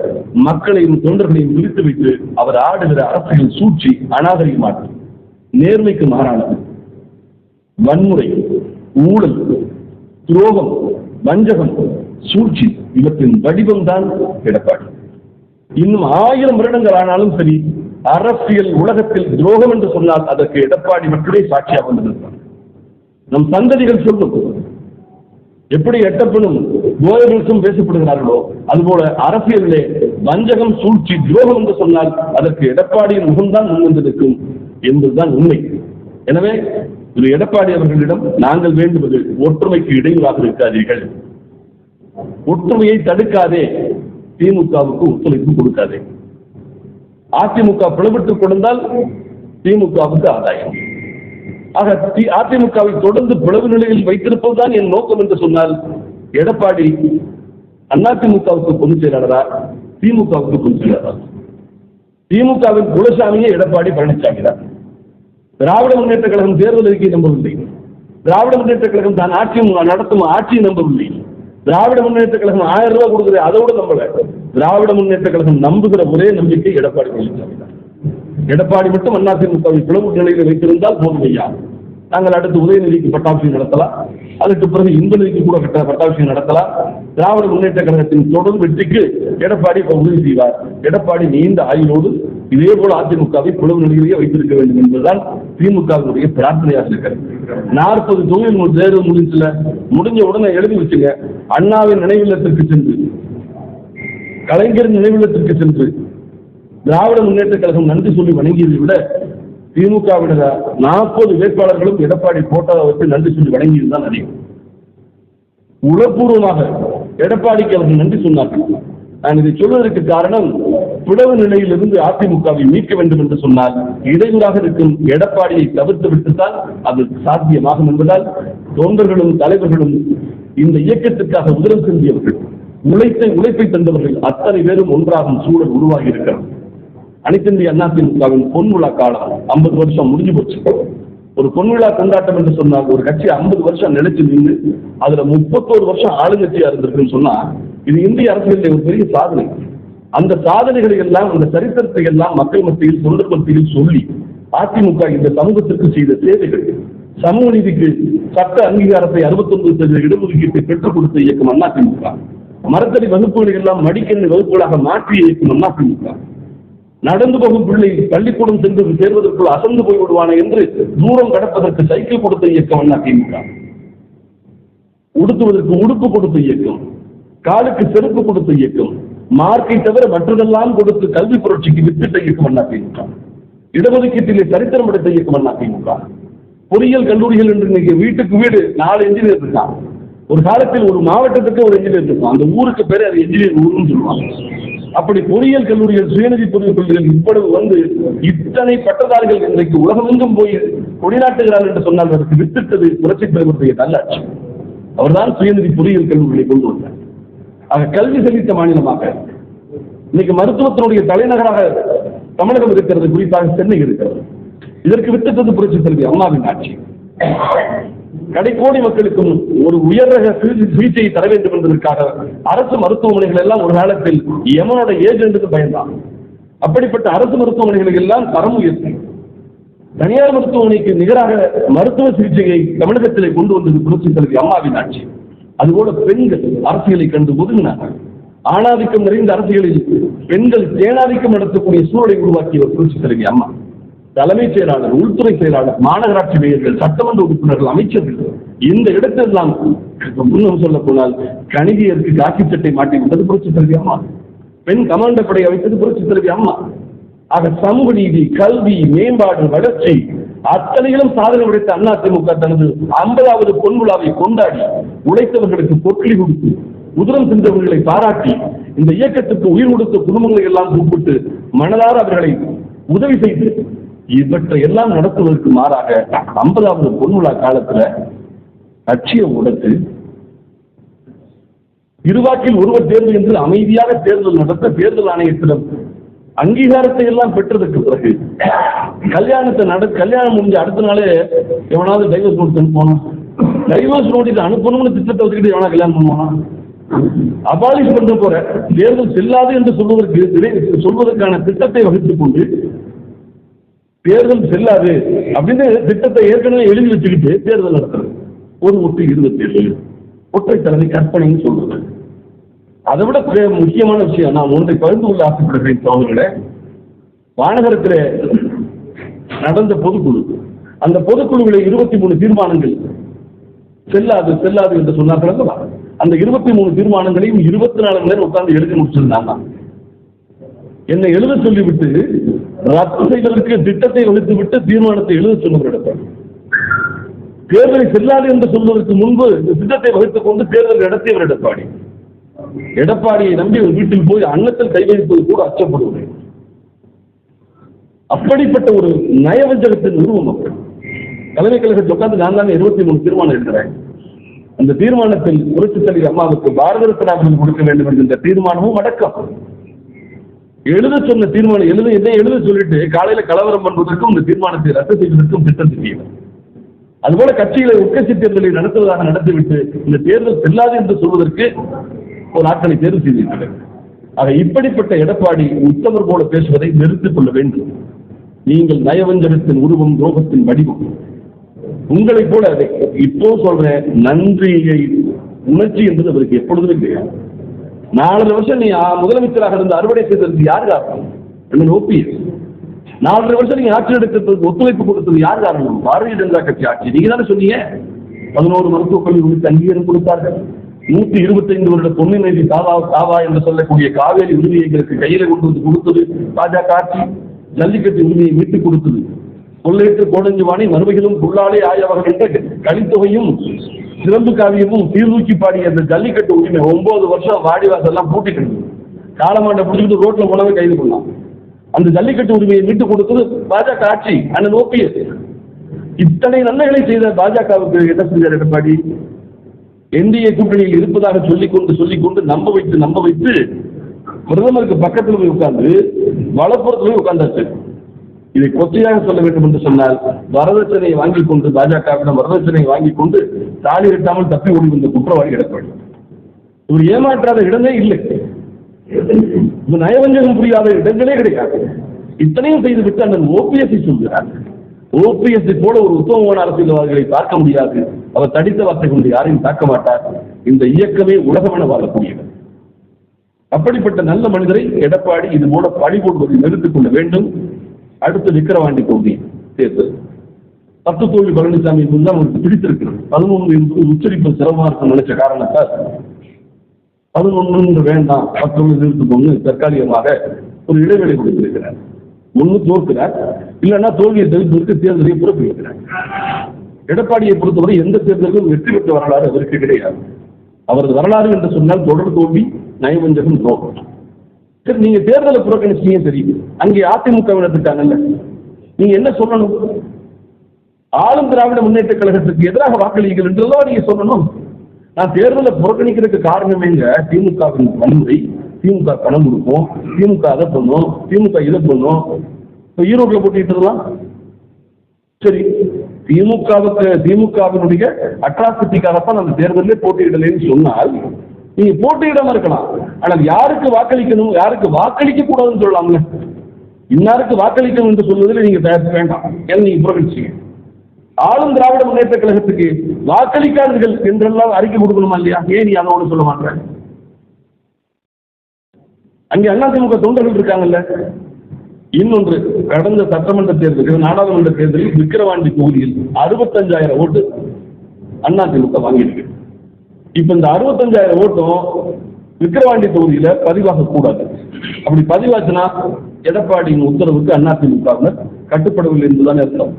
மக்களையும் தொண்டர்களையும் பிரித்து வைத்து அவர் ஆடுகிற அரசியல் சூழ்ச்சி அநாகரிகமானது, நேர்மைக்கு மாறானது. வன்முறை, ஊழல், துரோகம், வஞ்சகம், சூழ்ச்சி இவற்றின் வடிவம் தான் எடப்பாடி. இன்னும் 1000 வருடங்கள் ஆனாலும் சரி, அரசியல் உலகத்தில் துரோகம் என்று சொன்னால் அதற்கு எடப்பாடி மட்டுமே சாட்சியாக வந்திருக்கிறார். நம் சந்ததிகள் சொல்லும், எப்படி எட்டப்பனும் கோயபிள்ஸும் பேசப்படுகிறார்களோ அதுபோல அரசியலிலே வஞ்சகம், சூழ்ச்சி, துரோகம் என்று சொன்னால் அதற்கு எடப்பாடியின் முகம்தான் முன்வந்திருக்கும் என்பதுதான் உண்மை. எனவே திரு எடப்பாடி அவர்களிடம் நாங்கள் வேண்டுவது, ஒற்றுமைக்கு இடையூறாக இருக்காதீர்கள், ஒற்றுமையை தடுக்காதே, திமுகவுக்கு ஒத்துழைப்பு கொடுக்காதே. அதிமுக பிளவுற்றுக் கொடுத்தால் திமுகவுக்கு ஆதாயம். ஆக அதிமுகவை தொடர்ந்து பிளவு நிலையில் வைத்திருப்பதுதான் என் நோக்கம் என்று சொன்னால், எடப்பாடி அதிமுகவுக்கு பொதுச் செயலாளரா, திமுகவுக்கு பொதுச் செயலாளரா? திமுகவின் குலசாமியே எடப்பாடி பழனிசாமி தான். திராவிட முன்னேற்ற கழகம் தேர்தல் அறிக்கை நம்பவில்லை. திராவிட முன்னேற்ற கழகம் தான் ஆட்சி நடத்தும் ஆட்சியை நம்பவில்லை. திராவிட முன்னேற்ற கழகம் 1000 ரூபாய் கொடுக்குறது அதோட நம்பல. திராவிட முன்னேற்ற கழகம் நம்புகிற ஒரே நம்பிக்கை எடப்பாடி பழனிசாமி தான். எடப்பாடி மட்டும் அதிமுகவை பிளவு நிலையில் வைத்திருந்தால் போதும் ஐயா, நாங்கள் அடுத்து உதயநிதிக்கு பட்டாபிஷேகம் நடத்தலாம், அதற்கு பிறகு இன்பநிதிக்கு கூட பட்டாபிஷேகம் நடத்தலாம். திராவிட முன்னேற்ற கழகத்தின் தொடர் வெற்றிக்கு எடப்பாடி உதவி செய்வார். எடப்பாடி நீண்ட ஆயுளோடு இதே போல அதிமுகவை பிளவு நிலையிலேயே வைத்திருக்க வேண்டும் என்பதுதான் திமுகவினுடைய பிரார்த்தனையாக இருக்கிறது. 40 தொகுதிகள் தேர்தல் முடிஞ்ச உடனே எழுதி வச்சுங்க, அண்ணாவின் நினைவில்லத்திற்கு சென்று, கலைஞரின் நினைவில்லத்திற்கு சென்று திராவிட முன்னேற்ற கழகம் நன்றி சொல்லி வணங்கியதை விட திமுகவினர் 40 வேட்பாளர்களும் எடப்பாடி போட்டோவை வச்சு நன்றி சொல்லி வணங்கியதுதான் அதிகம். உளப்பூர்வமாக எடப்பாடிக்கு அவர்கள் நன்றி சொன்னார்கள். நான் இதை சொல்வதற்கு காரணம், பிளவு நிலையிலிருந்து அதிமுகவை மீட்க வேண்டும் என்று சொன்னால் இடையூறாக இருக்கும் எடப்பாடியை தவிர்த்து விட்டுத்தான் அது சாத்தியமாகும் என்பதால் தொண்டர்களும் தலைவர்களும் இந்த இயக்கத்திற்காக உதரம் செஞ்சியவர்கள், உழைப்பை தந்தவர்கள் அத்தனை பேரும் ஒன்றாகும் சூழல் உருவாகி இருக்கிறது. அனைத்து இந்திய அண்ணா திமுகவின் பொன்விழா காலம் 50 வருஷம் முடிஞ்சு போச்சு. ஒரு பொன்விழா கொண்டாட்டம் என்று சொன்னால் ஒரு கட்சி 50 வருஷம் நிலைச்சு நின்று அதுல 31 வருஷம் ஆளுங்கட்சியா இருந்திருக்குன்னு சொன்னா இது இந்திய அரசியலில் ஒரு பெரிய சாதனை. அந்த சாதனைகளை எல்லாம், அந்த சரித்திரத்தை எல்லாம் மக்கள் மத்தியில், தொண்டர் மத்தியில் சொல்லி அதிமுக இந்த சமூகத்திற்கு செய்த சேவைகள், சமூக நீதிக்கு சட்ட அங்கீகாரத்தை 69% இடஒதுக்கீட்டை பெற்றுக் கொடுத்த இயக்கம் அதிமுக, மரத்தடி வகுப்புகளை எல்லாம் மடிக்கணி வகுப்புகளாக மாற்றிய இயக்கம் அதிமுக, நடந்து போகும் பிள்ளை பள்ளிக்கூடம் சென்று சேர்வதற்குள் அசந்து போய் விடுவான என்று தூரம் கடப்பதற்கு சைக்கிள் கொடுத்த இயக்கம் அதிமுக, உடுத்துவதற்கு உடுப்பு கொடுத்த இயக்கம், காலுக்கு செருப்பு கொடுத்த இயக்கம், மார்க்கை தவிர மற்றதெல்லாம் கொடுத்து கல்வி புரட்சிக்கு வித்திட்ட இயக்கம் அதிமுக, இடஒதுக்கீட்டிலே சரித்திரம் படைத்த இயக்கம் அதிமுக, பொறியியல் கல்லூரிகள் என்று இன்னைக்கு வீட்டுக்கு வீடு 4 என்ஜினியர் இருக்கான். ஒரு காலத்தில் ஒரு மாவட்டத்துக்கு ஒரு என்ஜினியர் இருக்கும், அந்த ஊருக்கு பேரு அது என்ஜினியர் ஊருன்னு சொல்லுவாங்க. அப்படி பொறியியல் கல்லூரிகள், சுயநிதி பொறியியல் கல்லூரிகள் இப்பொழுது வந்து இத்தனை பட்டதாரிகள் இன்றைக்கு உலகமெங்கும் போய் கொடிநாட்டுகிறார்கள் என்று சொன்னால் அதற்கு வித்திட்டது புரட்சித் தலைவருடைய நல்லாட்சி. அவர்தான் சுயநிதி பொறியியல் கல்லூரிகளை கொண்டு வந்தார். ஆக கல்வி செலுத்த மாநிலமாக இன்னைக்கு மருத்துவத்தினுடைய தலைநகராக தமிழகம் இருக்கிறது, குறிப்பாக சென்னை இருக்கிறது. இதற்கு வித்திட்டது புரட்சித் தலைவி அம்மாவின் ஆட்சி. கடைக்கோடி மக்களுக்கும் ஒரு உயர் ரக சிகிச்சையை தர வேண்டும் என்பதற்காக அரசு மருத்துவமனைகள் எல்லாம் ஒரு காலத்தில் எமனோட ஏஜென்ட்டுக்கு பயந்தான். அப்படிப்பட்ட அரசு மருத்துவமனைகளை எல்லாம் தரம் உயர்த்தி தனியார் மருத்துவமனைக்கு நிகராக மருத்துவ சிகிச்சையை தமிழகத்திலே கொண்டு வந்தது புரட்சித் தலைவி அம்மாவின் ஆட்சி. அதுபோல பெண்கள் அரசியலை கண்டு ஒதுங்கினார்கள். ஆணாதிக்கம் நிறைந்த அரசியலில் பெண்கள் தேனாதிக்கம் நடத்தக்கூடிய சூழலை உருவாக்கியவர் புரட்சித் தலைவி அம்மா. தலைமைச் செயலாளர், உள்துறை செயலாளர், மாநகராட்சி மேயர்கள், சட்டமன்ற உறுப்பினர்கள், அமைச்சர்கள், இந்த இடத்தெல்லாம் முன்னம் சொல்ல போனால் கணிகையருக்கு காக்கி சட்டை மாட்டிவிட்டது புரட்சித் தலைவி அம்மா. பெண் கமாண்டர் படை அமைத்தது புரட்சித் தலைவி அம்மா. ஆக சமூக நீதி, கல்வி, மேம்பாடு, வளர்ச்சி அத்தனையிலும் சாதனை உடைத்த அதிமுக தனது 50வது பொன்விழாவை கொண்டாடி உழைத்தவர்களுக்கு பொற்களி கொடுத்து உதிரம் சென்றவர்களை பாராட்டி இந்த இயக்கத்துக்கு உயிர் கொடுத்த குடும்பங்களை எல்லாம் கூப்பிட்டு மனதார அவர்களை உதவி செய்து இவற்றை எல்லாம் நடத்துவதற்கு மாறாக 50வது பொன்விழா காலத்துல கட்சியை உடைத்து இருவாக்கில் ஒருவர் தேர்வு என்று அமைதியாக தேர்தல் நடத்த தேர்தல் ஆணையத்திடம் அங்கீகாரத்தை எல்லாம் பெற்றதற்கு பிறகு கல்யாணம் முடிஞ்ச அடுத்த நாளே எவனாவது டைவர்ஸ் நோட்டீஸ் அனுப்பணும், டைவர்ஸ் நோட்டீஸ் அனுப்பணும்னு திட்டத்தை வச்சுக்கிட்டு எவனா கல்யாணம் பண்ணுவானா? அபாலிஷ் பண்ற போற தேர்தல் செல்லாது என்று சொல்வதற்கான திட்டத்தை வகுத்துக் கொண்டு தேர்தல் செல்லாது அப்படின்னு திட்டத்தை ஏற்கனவே எழுதி வச்சுக்கிட்டு தேர்தல் நடத்துறது. ஒரு ஒட்டு 27 ஒற்றை தலைமை கற்பனைன்னு சொல்றது. அதை விட முக்கியமான விஷயம், நான் ஒன்றை பகிர்ந்து கொள்ள ஆசைப்படுகிறேன் சகோதரர்களே. வானகரத்தில் நடந்த பொதுக்குழு, அந்த பொதுக்குழுவில் 23 தீர்மானங்கள் செல்லாது செல்லாது என்று சொன்னார்கள் அல்லவா? அந்த 23 தீர்மானங்களையும் 24 மணி நேரம் உட்கார்ந்து எழுதி முடிச்சிருந்தாங்க. என்னை எழுத சொல்லிவிட்டு ரத்து செய்வதற்கு திட்டத்தை வகுத்து விட்டு தீர்மானத்தை எழுத சொன்னவரிடத்தில் தேர்தலை செல்லாது என்று சொல்வதற்கு முன்பு திட்டத்தை வகுத்துக் கொண்டு தேர்தல் நடத்தியவர் எடப்பாடியை நம்பி ஒரு வீட்டில் போய் அன்னத்தில் கை வைப்பது கூட அச்சப்படுவேன். அப்படிப்பட்ட ஒரு நயவஞ்சகத்தின் உருவம் மக்கள். தலைமை கழகத்தில் உட்கார்ந்து நான் தாங்க 23 தீர்மானம் எழுதுறேன். அந்த தீர்மானத்தில் புரட்சித் தலைவி அம்மாவுக்கு பாரத ரத்னா விருது கொடுக்க வேண்டும் என்கின்ற தீர்மானமும் அடக்கம். எழுத சொன்ன தீர்மானம் எழுத சொல்லிட்டு காலையில கலவரம் பண்ணுவதற்கும் இந்த தீர்மானத்தை ரத்து செய்வதற்கும் திட்டம் தீட்டியவர். அதுபோல கட்சிகளை உட்கட்சி தேர்தலை நடத்துவதாக நடத்திவிட்டு இந்த தேர்தல் செல்லாது என்று சொல்வதற்கு ஒரு ஆட்களை தேர்வு செய்திருக்கிறார். ஆக இப்படிப்பட்ட எடப்பாடி உத்தமர் போல பேசுவதை நிறுத்திக் கொள்ள வேண்டும். நீங்கள் நயவஞ்சகத்தின் உருவம், துரோகத்தின் வடிவம். உங்களை போல இப்போ சொல்ற நன்றியை உணர்ச்சி என்பது அவருக்கு எப்பொழுதுமே கிடையாது. 4 வருஷம் நீ முதலமைச்சராக இருந்த அறுவடை செய்ததற்கு யார் காரணம்? OPS. 4 வருஷம் நீங்க ஆட்சி எடுக்கிறதுக்கு ஒத்துழைப்பு கொடுத்தது யார் காரணம்? பாரதிய ஜனதா கட்சி ஆட்சி. நீங்க தானே சொன்னீங்க 11 மருத்துவக் கல்லூரிகளுக்கு அங்கீகாரம் கொடுத்தார்கள். 125 வருட பொன்னை நதி தாவா என்று சொல்லக்கூடிய காவேரி உரிமையை எங்களுக்கு கையில கொண்டு வந்து கொடுத்தது பாஜக ஆட்சி. ஜல்லிக்கட்டு உரிமையை மீட்டுக் கொடுத்தது. கொள்ளையற்று கோடஞ்சுவானை மறுமையிலும் புல்லாலே ஆயவர்கள் என்ற கலித்தொகையும் சிறப்பு காவியமும் சீர்தூக்கி பாடிய அந்த ஜல்லிக்கட்டு உரிமை 9 வருஷம் வாடிவாசெல்லாம் பூட்டி கிடந்தது. காலமாண்ட பிடிச்சிட்டு ரோட்ல போனவே கைது பண்ணலாம். அந்த ஜல்லிக்கட்டு உரிமையை மீட்டு கொடுத்தது பாஜக ஆட்சி, அண்ணன் ஓபிஎஸ். இத்தனை நன்மைகளை செய்த பாஜகவுக்கு என்ன செஞ்சார் எடப்பாடி? என்டிஏ கூட்டணியில் இருப்பதாக சொல்லிக்கொண்டு நம்ப வைத்து பிரதமருக்கு பக்கத்தில் போய் உட்கார்ந்து வலப்புறத்தில் போய் உட்கார்ந்தாச்சு. இதை கொச்சையாக சொல்ல வேண்டும் என்று சொன்னால், வரதட்சணையை வாங்கிக் கொண்டு பாஜகவிடம் வரதட்சணையை வாங்கிக் கொண்டு தாலி கட்டாமல் தப்பி ஓடி வந்த குற்றவாளி எடப்பாடி. இவர் ஏமாற்றாத இடமே இல்லை, நயவஞ்சகம் புரியாத இடங்களே கிடையாது. இத்தனையும் செய்துவிட்டு அண்ணன் ஓபிஎஸ்ஐ சொல்கிறார். ஓபிஎஸ்ஐ போல ஒரு உத்தமமான அரசியல்வாதிகளை பார்க்க முடியாது. அவர் தடித்த வார்த்தை கொண்டு யாரையும் தாக்க மாட்டார். இந்த இயக்கமே உலகமென வாழக்கூடியது. அப்படிப்பட்ட நல்ல மனிதரை எடப்பாடி இது போல பழி போடுவதை நிறுத்திக் கொள்ள வேண்டும். அடுத்து விக்கிரவாண்டி தொகுதி தேர்தல் 10 தோல்வி பழனிசாமி தான் அவருக்கு பிடித்திருக்கிறது. 11 என்பது உச்சரிப்பு சிரமமா இருக்கும் நினைச்ச காரணத்தால் 11 வேண்டாம் 10 நிறுத்துக்கொண்டு தற்காலிகமாக ஒரு இடைவெளி கொடுத்திருக்கிறார். ஒன்று தோற்கிறார், இல்லைன்னா தோல்வியை தவிர்ப்பதற்கு தேர்தலை பிறப்பிக்கிறார். எடப்பாடியை பொறுத்தவரை எந்த தேர்தலும் வெற்றி பெற்ற வரலாறு அவருக்கு கிடையாது. அவரது வரலாறு என்று சொன்னால் தொடர் தோல்வி, நயவஞ்சகம், துரோகம். சரி, நீங்க தேர்தலை புறக்கணிச்சீங்க, தெரியுது. அங்கே அதிமுகவினர் இருக்காங்கல்ல, நீங்க என்ன சொல்லணும்? ஆளும் திராவிட முன்னேற்ற கழகத்துக்கு எதிராக வாக்களிங்கள் என்றெல்லாம் நீங்க சொல்லணும். நான் தேர்தலை புறக்கணிக்கிறதுக்கு காரணமேங்க திமுகவின் வன்முறை, திமுக பணம் கொடுப்போம், திமுக அதை பண்ணும், திமுக இதை பண்ணும். இப்போ ஈரோட்டில் போட்டிட்டுலாம் சரி, திமுகவினுடைய அட்ராசிட்டிக்காகத்தான் அந்த தேர்தலே போட்டியிடலைன்னு சொன்னால் நீங்க போட்டியிடாம இருக்கலாம். ஆனால் யாருக்கு வாக்களிக்கணும், யாருக்கு வாக்களிக்க கூடாதுன்னு சொல்லலாம்ல. இன்னாருக்கு வாக்களிக்கணும் என்று சொல்வதில் நீங்க தயாரிக்க வேண்டாம், ஏன்னா நீங்க புறக்கணிச்சீங்க. ஆளும் திராவிட முன்னேற்ற கழகத்துக்கு வாக்களிக்காதீர்கள் என்றெல்லாம் அறிக்கை கொடுக்கணுமா இல்லையா? ஏன் நீ அதோட சொல்ல மாட்டேன்? அங்கே அதிமுக தொண்டர்கள் இருக்காங்கல்ல. இன்னொன்று, கடந்த சட்டமன்ற தேர்தலில், நாடாளுமன்ற தேர்தலில் விக்கிரவாண்டி தொகுதியில் 65,000 ஓட்டு அதிமுக வாங்கியிருக்கு. இப்ப இந்த 65,000 ஓட்டும் விக்கிரவாண்டி தொகுதியில பதிவாக கூடாது. அப்படி பதிவாச்சுன்னா எடப்பாடியின் உத்தரவுக்கு அதிமுக கட்டுப்படவில்லை என்றுதான் அர்த்தம்.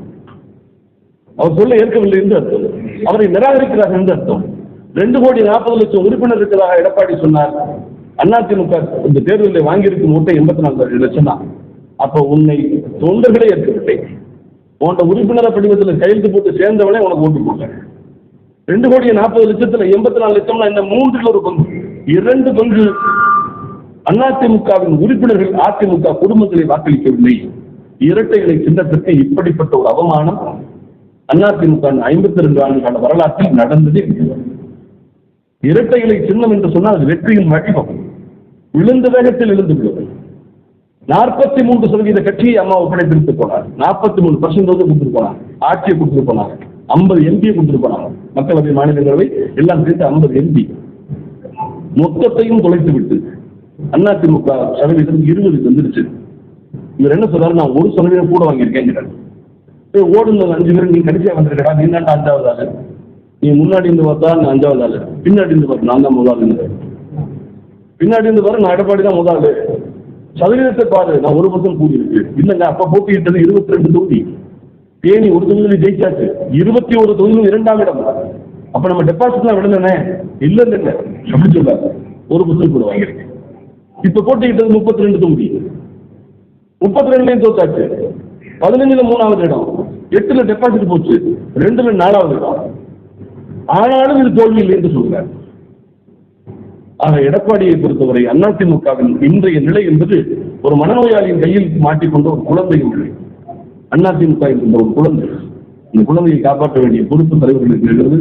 அவர் சொல்ல ஏற்கவில்லை என்று அர்த்தம், அவரை நிராகரிக்கிறார் என்று அர்த்தம். 2,40,00,000 உறுப்பினர் இருக்கிறதாக எடப்பாடி சொன்னார். அதிமுக இந்த தேர்தலில் வாங்கியிருக்கும் ஓட்டை 84,00,000 தான். அப்ப உன்னை தொண்டர்களே ஏற்கவில்லை. உன்னோட உறுப்பினரை படிவத்தில் கையெழுத்து போட்டு சேர்ந்தவனே உனக்கு ஓட்டு போட்ட. 2,40,00,000 84,00,000 இந்த 3 பங்கு, 2 பங்கு அதிமுகவின் உறுப்பினர்கள் அதிமுக குடும்பங்களை வாக்களிக்கவில்லை. இரட்டை இலை சின்னத்திற்கு இப்படிப்பட்ட ஒரு அவமானம் அதிமுக 52 ஆண்டுகால வரலாற்றில் நடந்ததே. இரட்டை இலை சின்னம் என்று சொன்னால் அது வெற்றியின் வடிவம். விழுந்த வேகத்தில் எழுந்து விடுவது. 43% கட்சியை அம்மா ஒப்படைத்திருத்து போனார். 43% கொடுத்துட்டு போனார். ஆட்சியை கொடுத்துட்டு போனாங்க. 50 எம்பியை கொடுத்துட்டு போனாங்க. மக்களவை, மாநிலங்களவை எல்லாம் சேர்த்து 50 எம்பி. மொத்தத்தையும் தொலைத்து விட்டு அதிமுக சதவீதம் 20 வந்துருச்சு. இவர் என்ன சொல்றாரு? நான் 1% கூட வாங்கியிருக்கேன். ஓடுன 5 பேர் நீ கடைசியா வந்திருக்கா, நீ தான் 5வது ஆளு. நீ முன்னாடி இருந்து பார்த்தா நான் 5வது ஆளு, பின்னாடி இருந்து பார்த்தா நான் தான் முதலாளு. பின்னாடி இருந்து பாரு நான் எடப்பாடி தான் முதலாளு. சதவீதத்தை பாரு, நான் 1% கூடி இருக்கு. இல்லைங்க, அப்ப போட்டியிட்டது 22 தொகுதி. தேனி ஒரு தொகுதியில் ஜெயிச்சாச்சு, 21 தொகுதியில் 2ஆம் இடம். அப்ப நம்ம டெபாசிட்லாம் விடலனே. இல்ல அப்படி சொல்ல 1% கூட வாங்கியிருக்கு. இப்ப போட்டியிட்டது 32 தொகுதி, 32லயும் தோத்தாச்சு. 15ல 3வது இடம், 8ல டெபாசிட் போச்சு, 2ல 4வது இடம். ஆனாலும் இது தோல்வி இல்லை என்று சொல்றார். ஆக எடப்பாடியை பொறுத்தவரை அதிமுகவின் இன்றைய நிலை என்பது ஒரு மனநோயாளியின் கையில் மாட்டிக்கொண்ட ஒரு குழந்தையின் நிலை. அதிமுக என்கின்ற ஒரு குழந்தை. இந்த குழந்தையை காப்பாற்ற வேண்டிய பொறுப்பு தலைவர்களுக்கு இருக்கிறது.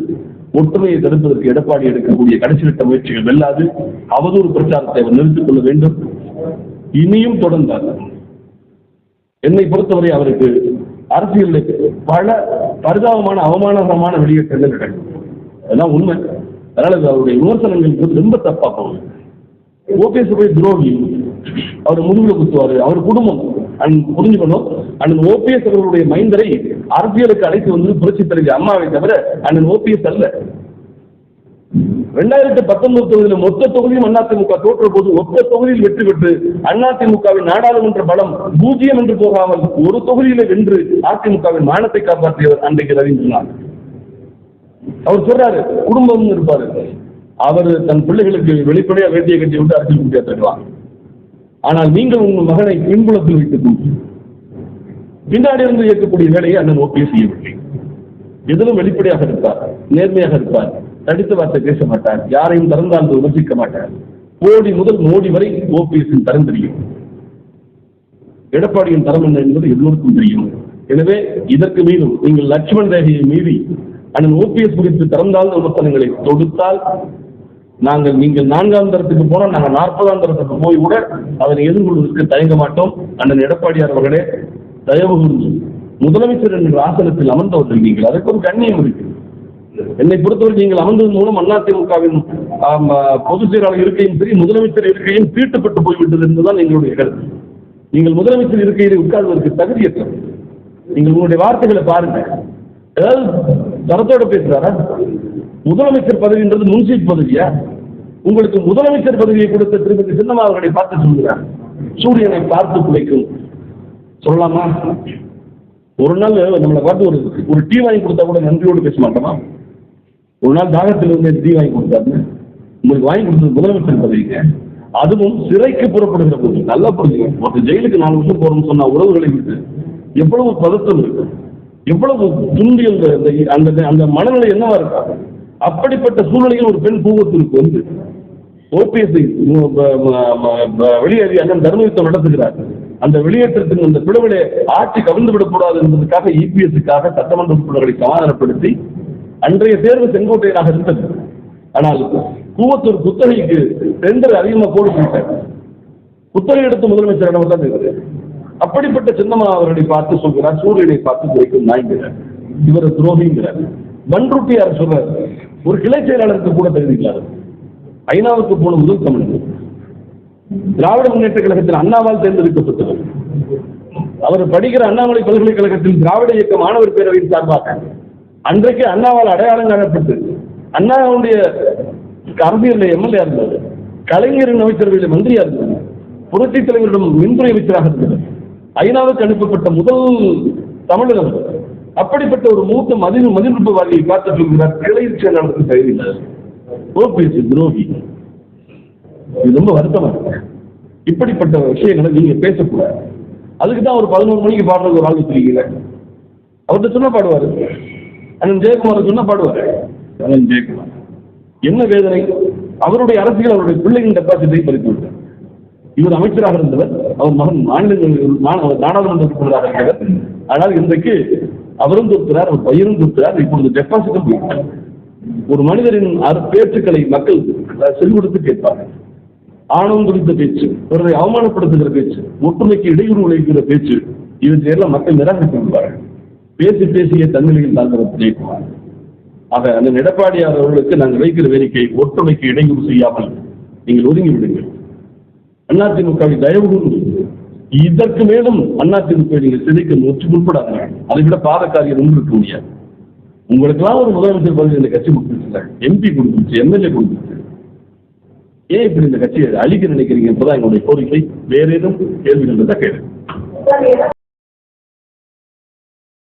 ஒற்றுமையை தடுப்பதற்கு எடப்பாடி எடுக்கக்கூடிய கடைசிவிட்ட முயற்சிகள் வெல்லாது. அவதூறு பிரச்சாரத்தை அவர் நிறுத்திக் கொள்ள வேண்டும். இனியும் தொடர்ந்தார். என்னை பொறுத்தவரை அவருக்கு அரசியலில் பல பரிதாபமான அவமானகரமான வெளியேற்றங்கள் நடக்கும். அதெல்லாம் உண்மை. அதனால அவருடைய விமர்சனங்கள் ரொம்ப தப்பா போகுது. ஓபிஎஸ் போய் துரோகி, அவர் முதுகுல குத்துவாரு, அவர் குடும்பம் புரிஞ்சுக்கணும். அண்ணன் ஓபிஎஸ் அவர்களுடைய மைந்தரை அரசியலுக்கு அழைத்து வந்து புரட்சி தலைவி அம்மாவை தவிர அண்ணன் ஓபிஎஸ் அல்ல. 2019 தொகுதியில் மொத்த தொகுதியும் அதிமுக தோற்ற போது ஒத்த தொகுதியில் வெற்றி பெற்று அதிமுகவின் நாடாளுமன்ற பலம் 0 என்று போகாமல் ஒரு தொகுதியில வென்று அதிமுகவின் மானத்தை காப்பாற்றியவர் அன்றைக்கு ரவீந்திரநாத். அவர் சொல்றாரு, குடும்பம் இருப்பாரு, அவர் தன் பிள்ளைகளுக்கு வெளிப்படையா வேட்டியை கட்டி விட்டு அரசியல் குட்டியா தருவாங்க. ஆனால் நீங்கள் உங்கள் மகனை பின்புலத்தில் வைத்துக் கொண்டு பின்னாடி இருந்து இயக்கக்கூடிய வேலையை அண்ணன் ஓபிஎஸ் செய்யவில்லை. எதிலும் வெளிப்படையாக இருப்பார், நேர்மையாக இருப்பார், தடித்த வார்த்தை பேச மாட்டார், யாரையும் திறந்தால் விமர்சிக்க மாட்டார். கோடி முதல் மோடி வரை ஓபிஎஸ் தரம் தெரியும். எடப்பாடியின் தரம் என்ன என்பது எல்லோருக்கும் தெரியும். எனவே இதற்கு மீதும் நீங்கள் லட்சுமண் ரேகையை மீறி அண்ணன் ஓபிஎஸ் குறித்து திறந்தால் விமர்சனங்களை தொடுத்தால் நீங்கள் 4ஆம் தரத்துக்கு போனால் நாங்கள் 40ஆம் தரத்துக்கு போய் கூட அதனை எதிர்கொள்வதற்கு தயங்க மாட்டோம். அண்ணன் எடப்பாடியார் அவர்களே, தயவு கூர்ந்து முதலமைச்சர் என்ற ஆசனத்தில் அமர்ந்தவர்கள் நீங்கள், அதற்கு ஒரு கண்ணியம் இருக்கு. என்னை பொறுத்தவரை நீங்கள் அமர்ந்ததன் மூலம் அதிமுகவின் பொதுச் செயலாளர் இருக்கையும் சரி, முதலமைச்சர் இருக்கையும் தீட்டுப்பட்டு போய்விட்டது என்பதுதான் எங்களுடைய கருத்து. நீங்கள் முதலமைச்சர் இருக்கையில் உட்கார்வதற்கு தகுதியற்றது. நீங்கள் உங்களுடைய வார்த்தைகளை பாருங்க, ஏதாவது தரத்தோட பேசுறாரா? முதலமைச்சர் பதவின்றது முன்சீட் பதவியா? உங்களுக்கு முதலமைச்சர் பதவியை கொடுத்த திருமதி சின்னம்மா அவர்களை பார்த்து சொல்கிறார், சூரியனை பார்த்து குலைக்கும் சொல்லலாமா? ஒரு நாள் நம்மளை பார்த்து ஒரு டீ வாங்கி கொடுத்தா கூட நன்றியோடு பேச மாட்டோமா? ஒரு நாள் தாகத்தில் இருந்து டீ வாங்கி கொடுத்தாரு, உங்களுக்கு வாங்கி கொடுத்தது முதலமைச்சர் பதவிங்க. அதுவும் சிறைக்கு புறப்படுகிற போது நல்லா புரிஞ்சுங்க. ஒரு ஜெயிலுக்கு 4 வருஷம் போறோம்னு சொன்ன உறவுகளை விட்டு எவ்வளவு பதட்டம் இருக்கு, எவ்வளவு துண்டி அந்த மனநிலை என்னவா இருக்கா? அப்படிப்பட்ட சூழ்நிலையில் ஒரு பெண் பூவத்திற்கு வந்து ஓபிஎஸ் வெளியேறி அண்ணன் தர்மயுத்தம் நடத்துகிறார். அந்த வெளியேற்றத்தின் அந்த பிளவிலே ஆட்சி கவிழ்ந்து விடக்கூடாது என்பதற்காக இபிஎஸ்க்காக சட்டமன்ற உறுப்பினர்களை சமாதானப்படுத்தி அன்றைய தேர்வு செங்கோட்டையனாக இருந்தது. ஆனால் கூவத்தூர் குத்தகைக்கு டெண்டர் அதிகமாக போட்டு போயிட்டார். குத்தகை எடுத்து முதலமைச்சரிடம் தான் இருக்குது. அப்படிப்பட்ட சின்னம்மா அவர்களை பார்த்து சொல்கிறார், சூரியனை பார்த்து குறைக்கும் நாய்கிறார், இவர் துரோகிங்கிறார். பன்ருட்டியார் சொல்றார், ஒரு கிளை செயலாளருக்கு கூட தகுதி இல்லாத ஐநாவுக்கு போன முதல் தமிழர், திராவிட முன்னேற்ற கழகத்தில் அண்ணாவால் தேர்ந்தெடுக்கப்பட்டவர். அவர் படிக்கிற அண்ணாமலை பல்கலைக்கழகத்தில் திராவிட இயக்க மாணவர் பேரவையின் சார்பாக அன்றைக்கு அண்ணாவால் அடையாளம் காணப்பட்டு அண்ணாவுடைய அரசியல் எம்எல்ஏ இருந்தது, கலைஞரின் அமைச்சரவையில் மந்திரியா இருந்தது, புரட்சி தலைவரிடம் மின்துறை அமைச்சராக இருந்தது, ஐநாவுக்கு அனுப்பப்பட்ட முதல் தமிழகம். அப்படிப்பட்ட ஒரு மூத்த மதிநுட்பவாதியை பார்த்து சொல்கிறார், கிளை செயலாளருக்கு தகுதியில்லை, ஓபிஎஸ் துரோகி. இது ரொம்ப வருத்தமா இருக்கு. இப்படிப்பட்ட விஷயங்களை நீங்க பேசக்கூடாது. அதுக்குதான் ஒரு 11 மணிக்கு பாடுறது ஒரு ஆள் வச்சிருக்கீங்க. அவர்கிட்ட சொன்னா பாடுவாரு, அண்ணன் ஜெயக்குமார் சொன்னா பாடுவாரு. அண்ணன் ஜெயக்குமார் என்ன வேதனை, அவருடைய அரசியல் அவருடைய பிள்ளைகளின் டெபாசிட்டை பறித்து விட்டார். இவர் அமைச்சராக இருந்தவர், அவர் மகன் நாடாளுமன்ற உறுப்பினராக இருந்தவர். ஆனால் இன்றைக்கு அவரும் தோற்கிறார், அவர் பையனும் தோற்கிறார், இப்பொழுது டெபாசிட்டும் போயிட்டார். ஒரு மனிதரின் பேச்சுக்களை மக்கள் செல்வெடுத்து கேட்பார்கள். ஆணவம் குறித்த பேச்சு, பிறரை அவமானப்படுத்துகிற பேச்சு, ஒற்றுமைக்கு இடையூறு விளைவிக்கிற பேச்சு, இவற்றையெல்லாம் மக்கள் நிராகரித்து விடுவார்கள். பேசி பேசிய தன்னிலையில் தாங்கிறது. ஆக அந்த எடப்பாடியார் அவர்களுக்கு நாங்கள் வைக்கிற வேடிக்கை, ஒற்றுமைக்கு இடையூறு செய்யாமல் நீங்கள் ஒதுங்கி விடுங்கள். அதிமுகவை தயவு கூர்ந்து இதற்கு மேலும் அதிமுக நீங்கள் சிதைக்க முற்படாது. அதை விட பாதக்காரியம் ஒன்று இருக்க முடியாது. உங்களுக்கெல்லாம் ஒரு முதலமைச்சர் பதவி இந்த கட்சி கொடுத்துருச்சு, எம்பி கொடுத்துருச்சு, எம்எல்ஏ கொடுத்துருச்சு. ஏன் இப்படி இந்த கட்சியை அழிக்க நினைக்கிறீங்க என்பதான் எங்களுடைய கோரிக்கை. வேற ஏதும் கேள்விகள் இருந்தா கேளு.